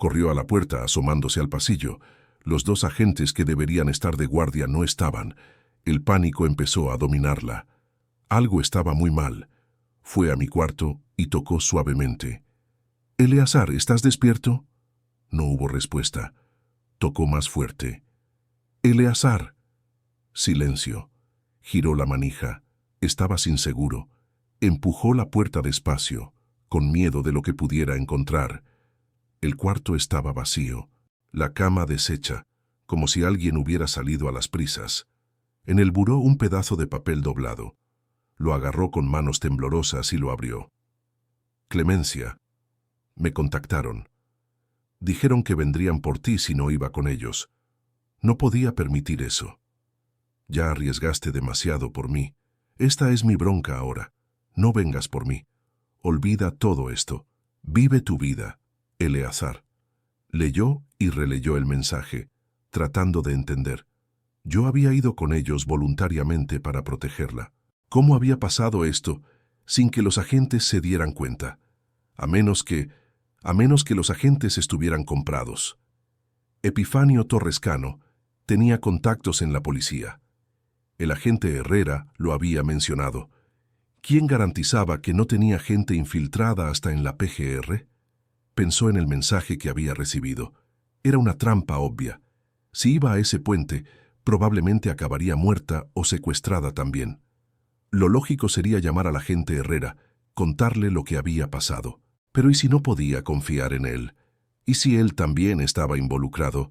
Corrió a la puerta, asomándose al pasillo. Los dos agentes que deberían estar de guardia no estaban. El pánico empezó a dominarla. Algo estaba muy mal. Fue a mi cuarto y tocó suavemente. «Eleazar, ¿estás despierto?» No hubo respuesta. Tocó más fuerte. «Eleazar». Silencio. Giró la manija. Estaba inseguro. Empujó la puerta despacio, con miedo de lo que pudiera encontrar. El cuarto estaba vacío, la cama deshecha, como si alguien hubiera salido a las prisas. En el buró un pedazo de papel doblado. Lo agarró con manos temblorosas y lo abrió. «Clemencia. Me contactaron. Dijeron que vendrían por ti si no iba con ellos. No podía permitir eso. Ya arriesgaste demasiado por mí. Esta es mi bronca ahora. No vengas por mí. Olvida todo esto. Vive tu vida, Eleazar». Leyó y releyó el mensaje, tratando de entender. Yo había ido con ellos voluntariamente para protegerla. ¿Cómo había pasado esto sin que los agentes se dieran cuenta? A menos que los agentes estuvieran comprados. Epifanio Torrescano tenía contactos en la policía. El agente Herrera lo había mencionado. ¿Quién garantizaba que no tenía gente infiltrada hasta en la PGR? Pensó en el mensaje que había recibido. Era una trampa obvia. Si iba a ese puente, probablemente acabaría muerta o secuestrada también. Lo lógico sería llamar al agente Herrera, contarle lo que había pasado. Pero ¿y si no podía confiar en él? ¿Y si él también estaba involucrado?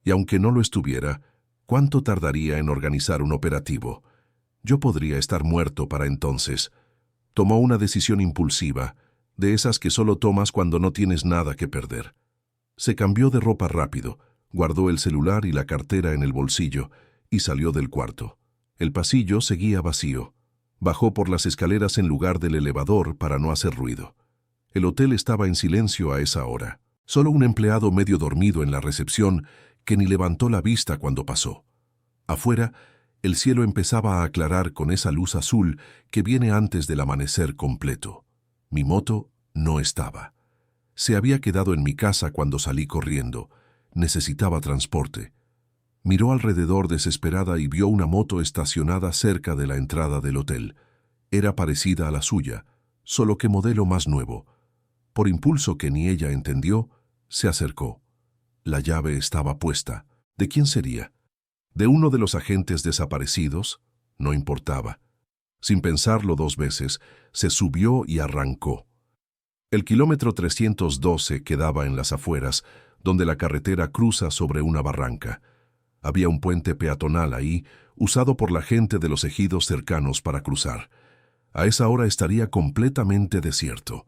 Y aunque no lo estuviera, ¿cuánto tardaría en organizar un operativo? Yo podría estar muerto para entonces. Tomó una decisión impulsiva, de esas que solo tomas cuando no tienes nada que perder. Se cambió de ropa rápido, guardó el celular y la cartera en el bolsillo y salió del cuarto. El pasillo seguía vacío. Bajó por las escaleras en lugar del elevador para no hacer ruido. El hotel estaba en silencio a esa hora. Solo un empleado medio dormido en la recepción que ni levantó la vista cuando pasó. Afuera, el cielo empezaba a aclarar con esa luz azul que viene antes del amanecer completo. Mi moto no estaba. Se había quedado en mi casa cuando salí corriendo. Necesitaba transporte. Miró alrededor desesperada y vio una moto estacionada cerca de la entrada del hotel. Era parecida a la suya, solo que modelo más nuevo. Por impulso que ni ella entendió, se acercó. La llave estaba puesta. ¿De quién sería? ¿De uno de los agentes desaparecidos? No importaba. Sin pensarlo dos veces, se subió y arrancó. El kilómetro 312 quedaba en las afueras, donde la carretera cruza sobre una barranca. Había un puente peatonal ahí, usado por la gente de los ejidos cercanos para cruzar. A esa hora estaría completamente desierto.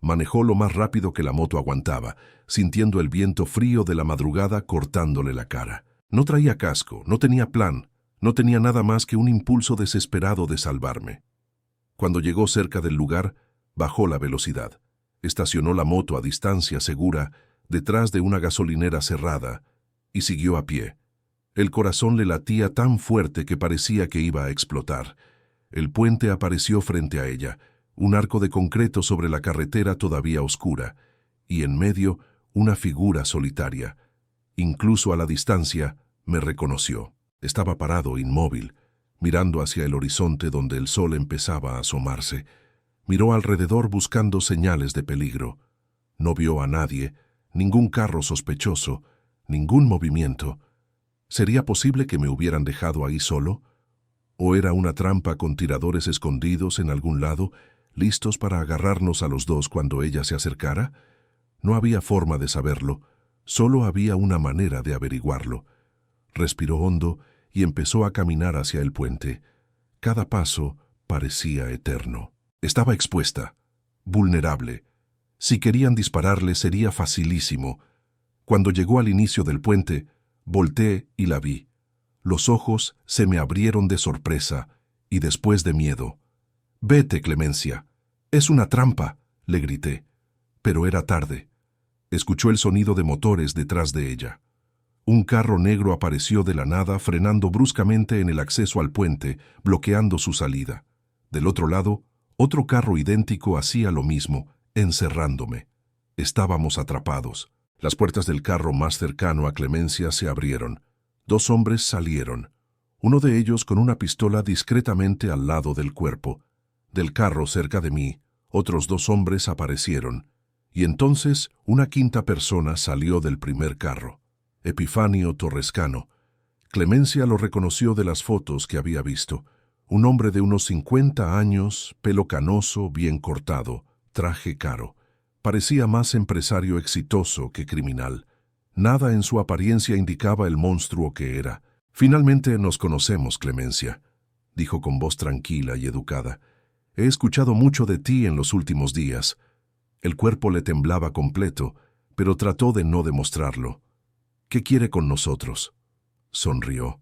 Manejó lo más rápido que la moto aguantaba, sintiendo el viento frío de la madrugada cortándole la cara. No traía casco, no tenía plan, no tenía nada más que un impulso desesperado de salvarme. Cuando llegó cerca del lugar, bajó la velocidad. Estacionó la moto a distancia segura, detrás de una gasolinera cerrada, y siguió a pie. El corazón le latía tan fuerte que parecía que iba a explotar. El puente apareció frente a ella, un arco de concreto sobre la carretera todavía oscura, y en medio una figura solitaria. Incluso a la distancia me reconoció. Estaba parado, inmóvil, mirando hacia el horizonte donde el sol empezaba a asomarse. Miró alrededor buscando señales de peligro. No vio a nadie, ningún carro sospechoso, ningún movimiento. ¿Sería posible que me hubieran dejado ahí solo? ¿O era una trampa con tiradores escondidos en algún lado, listos para agarrarnos a los dos cuando ella se acercara? No había forma de saberlo, solo había una manera de averiguarlo. Respiró hondo y empezó a caminar hacia el puente. Cada paso parecía eterno. Estaba expuesta, vulnerable. Si querían dispararle sería facilísimo. Cuando llegó al inicio del puente, volteé y la vi. Los ojos se me abrieron de sorpresa y después de miedo. «Vete, Clemencia. Es una trampa», le grité. Pero era tarde. Escuchó el sonido de motores detrás de ella. Un carro negro apareció de la nada frenando bruscamente en el acceso al puente, bloqueando su salida. Del otro lado, otro carro idéntico hacía lo mismo, encerrándome. Estábamos atrapados. Las puertas del carro más cercano a Clemencia se abrieron. 2 hombres salieron, uno de ellos con una pistola discretamente al lado del cuerpo. Del carro cerca de mí, otros 2 hombres aparecieron, y entonces una quinta persona salió del primer carro. Epifanio Torrescano. Clemencia lo reconoció de las fotos que había visto. Un hombre de unos 50 años, pelo canoso, bien cortado, traje caro. Parecía más empresario exitoso que criminal. Nada en su apariencia indicaba el monstruo que era. «Finalmente nos conocemos, Clemencia», dijo con voz tranquila y educada. «He escuchado mucho de ti en los últimos días». El cuerpo le temblaba completo, pero trató de no demostrarlo. «¿Qué quiere con nosotros?». Sonrió.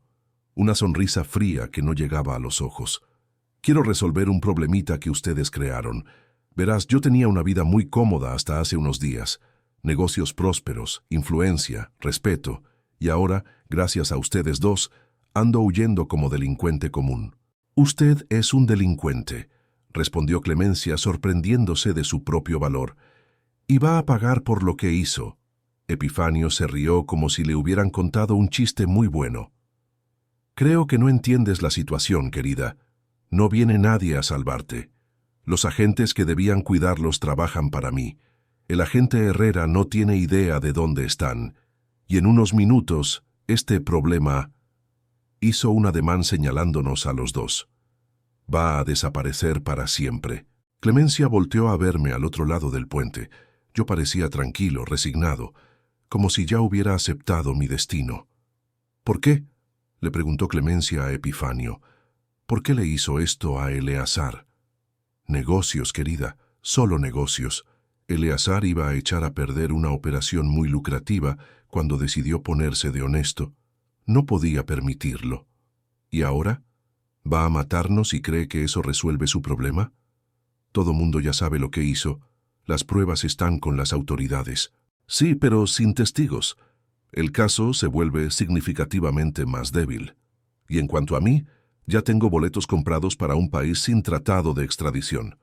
Una sonrisa fría que no llegaba a los ojos. «Quiero resolver un problemita que ustedes crearon. Verás, yo tenía una vida muy cómoda hasta hace unos días. Negocios prósperos, influencia, respeto. Y ahora, gracias a ustedes 2, ando huyendo como delincuente común». «Usted es un delincuente», respondió Clemencia sorprendiéndose de su propio valor. «Y va a pagar por lo que hizo». Epifanio se rió como si le hubieran contado un chiste muy bueno. «Creo que no entiendes la situación, querida. No viene nadie a salvarte. Los agentes que debían cuidarlos trabajan para mí. El agente Herrera no tiene idea de dónde están. Y en unos minutos, este problema...» Hizo un ademán señalándonos a los 2. «Va a desaparecer para siempre». Clemencia volteó a verme al otro lado del puente. Yo parecía tranquilo, resignado, como si ya hubiera aceptado mi destino. «¿Por qué?», le preguntó Clemencia a Epifanio. «¿Por qué le hizo esto a Eleazar?». «Negocios, querida, solo negocios». Eleazar iba a echar a perder una operación muy lucrativa cuando decidió ponerse de honesto. No podía permitirlo. ¿Y ahora? ¿Va a matarnos y cree que eso resuelve su problema? Todo mundo ya sabe lo que hizo. Las pruebas están con las autoridades. Sí, pero sin testigos. El caso se vuelve significativamente más débil. Y en cuanto a mí, ya tengo boletos comprados para un país sin tratado de extradición.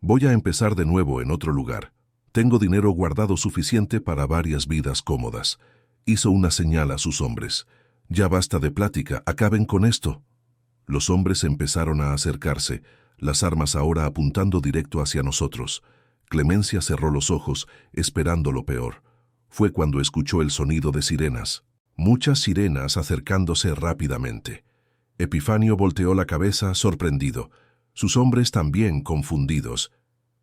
Voy a empezar de nuevo en otro lugar. Tengo dinero guardado suficiente para varias vidas cómodas. Hizo una señal a sus hombres. «Ya basta de plática, acaben con esto». Los hombres empezaron a acercarse, las armas ahora apuntando directo hacia nosotros. Clemencia cerró los ojos, esperando lo peor. Fue cuando escuchó el sonido de sirenas. Muchas sirenas acercándose rápidamente. Epifanio volteó la cabeza sorprendido. Sus hombres también confundidos.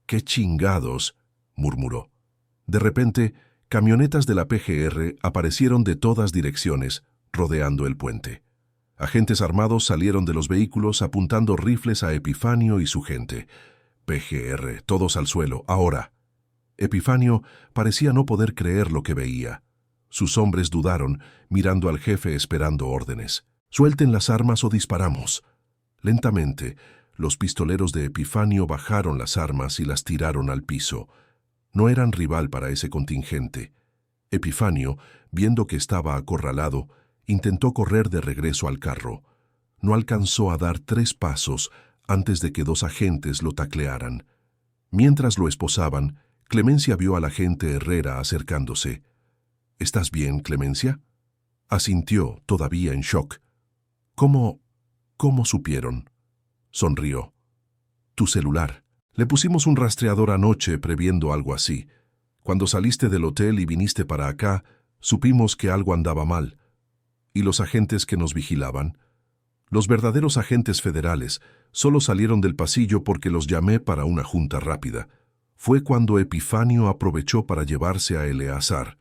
«¡Qué chingados!», murmuró. De repente, camionetas de la PGR aparecieron de todas direcciones, rodeando el puente. Agentes armados salieron de los vehículos apuntando rifles a Epifanio y su gente. «PGR, todos al suelo, ahora». Epifanio parecía no poder creer lo que veía. Sus hombres dudaron, mirando al jefe esperando órdenes. «Suelten las armas o disparamos». Lentamente, los pistoleros de Epifanio bajaron las armas y las tiraron al piso. No eran rival para ese contingente. Epifanio, viendo que estaba acorralado, intentó correr de regreso al carro. No alcanzó a dar 3 pasos antes de que 2 agentes lo taclearan. Mientras lo esposaban, Clemencia vio al agente Herrera acercándose. «¿Estás bien, Clemencia?». Asintió, todavía en shock. «¿Cómo supieron?». Sonrió. «Tu celular. Le pusimos un rastreador anoche previendo algo así. Cuando saliste del hotel y viniste para acá, supimos que algo andaba mal. ¿Y los agentes que nos vigilaban?». «Los verdaderos agentes federales solo salieron del pasillo porque los llamé para una junta rápida. Fue cuando Epifanio aprovechó para llevarse a Eleazar».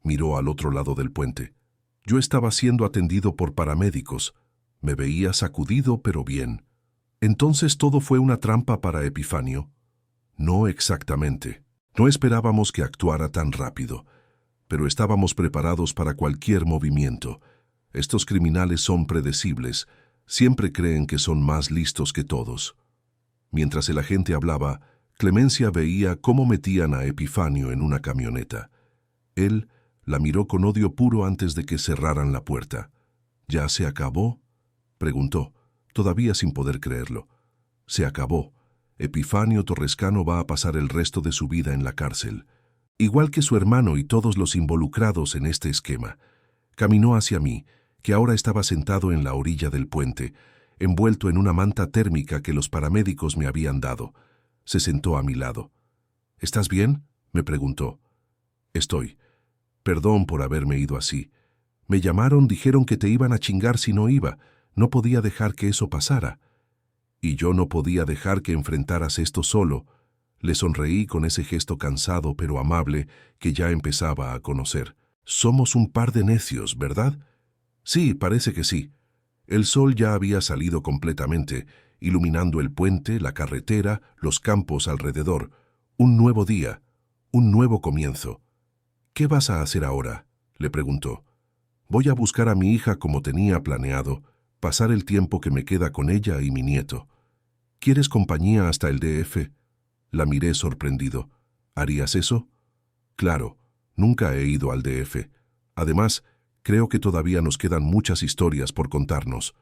Miró al otro lado del puente. «Yo estaba siendo atendido por paramédicos. Me veía sacudido pero bien». «¿Entonces todo fue una trampa para Epifanio?». «No exactamente. No esperábamos que actuara tan rápido, pero estábamos preparados para cualquier movimiento. Estos criminales son predecibles, siempre creen que son más listos que todos». Mientras el agente hablaba, Clemencia veía cómo metían a Epifanio en una camioneta. Él la miró con odio puro antes de que cerraran la puerta. «¿Ya se acabó?», preguntó, todavía sin poder creerlo. «Se acabó. Epifanio Torrescano va a pasar el resto de su vida en la cárcel». igual que su hermano y todos los involucrados en este esquema. Caminó hacia mí, que ahora estaba sentado en la orilla del puente, envuelto en una manta térmica que los paramédicos me habían dado. Se sentó a mi lado. ¿Estás bien?, me preguntó. Estoy. Perdón por haberme ido así. Me llamaron, dijeron que te iban a chingar si no iba. No podía dejar que eso pasara. Y yo no podía dejar que enfrentaras esto solo. Le sonreí con ese gesto cansado pero amable que ya empezaba a conocer. Somos un par de necios, ¿verdad? Sí, parece que sí. El sol ya había salido completamente, iluminando el puente, la carretera, los campos alrededor. Un nuevo día, un nuevo comienzo. ¿Qué vas a hacer ahora?, le preguntó. Voy a buscar a mi hija como tenía planeado, pasar el tiempo que me queda con ella y mi nieto. ¿Quieres compañía hasta el DF? La miré sorprendido. ¿Harías eso? Claro, nunca he ido al DF. Además, creo que todavía nos quedan muchas historias por contarnos.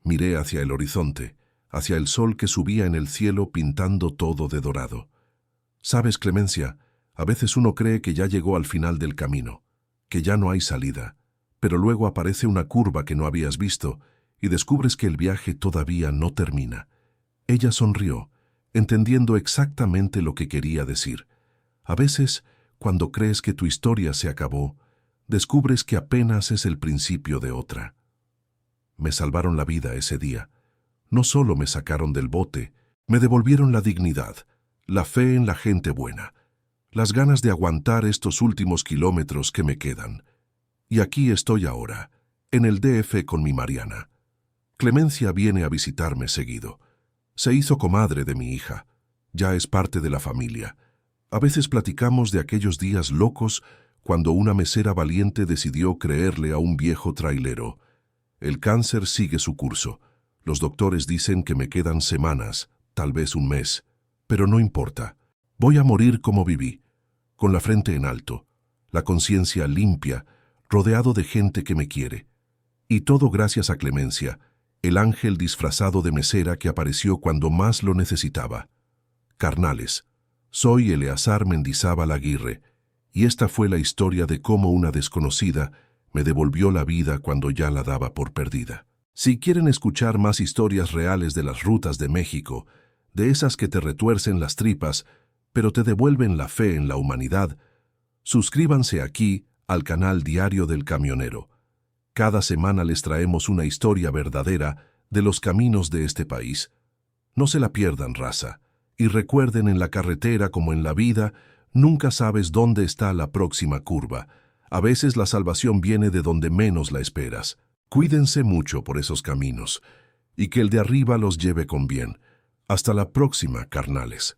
Miré hacia el horizonte, hacia el sol que subía en el cielo pintando todo de dorado. Sabes, Clemencia, a veces uno cree que ya llegó al final del camino, que ya no hay salida, pero luego aparece una curva que no habías visto y descubres que el viaje todavía no termina. Ella sonrió, entendiendo exactamente lo que quería decir. A veces, cuando crees que tu historia se acabó, descubres que apenas es el principio de otra. Me salvaron la vida ese día. No solo me sacaron del bote, me devolvieron la dignidad, la fe en la gente buena, las ganas de aguantar estos últimos kilómetros que me quedan. Y aquí estoy ahora, en el DF con mi Mariana. Clemencia viene a visitarme seguido. Se hizo comadre de mi hija. Ya es parte de la familia. A veces platicamos de aquellos días locos cuando una mesera valiente decidió creerle a un viejo trailero. El cáncer sigue su curso. Los doctores dicen que me quedan semanas, tal vez un mes. Pero no importa. Voy a morir como viví, con la frente en alto, la conciencia limpia, rodeado de gente que me quiere. Y todo gracias a Clemencia, el ángel disfrazado de mesera que apareció cuando más lo necesitaba. Carnales, soy Eleazar Mendizábal Aguirre, y esta fue la historia de cómo una desconocida me devolvió la vida cuando ya la daba por perdida. Si quieren escuchar más historias reales de las rutas de México, de esas que te retuercen las tripas, pero te devuelven la fe en la humanidad, suscríbanse aquí al canal Diario del Camionero. Cada semana les traemos una historia verdadera de los caminos de este país. No se la pierdan, raza, y recuerden, en la carretera como en la vida, nunca sabes dónde está la próxima curva. A veces la salvación viene de donde menos la esperas. Cuídense mucho por esos caminos, y que el de arriba los lleve con bien. Hasta la próxima, carnales.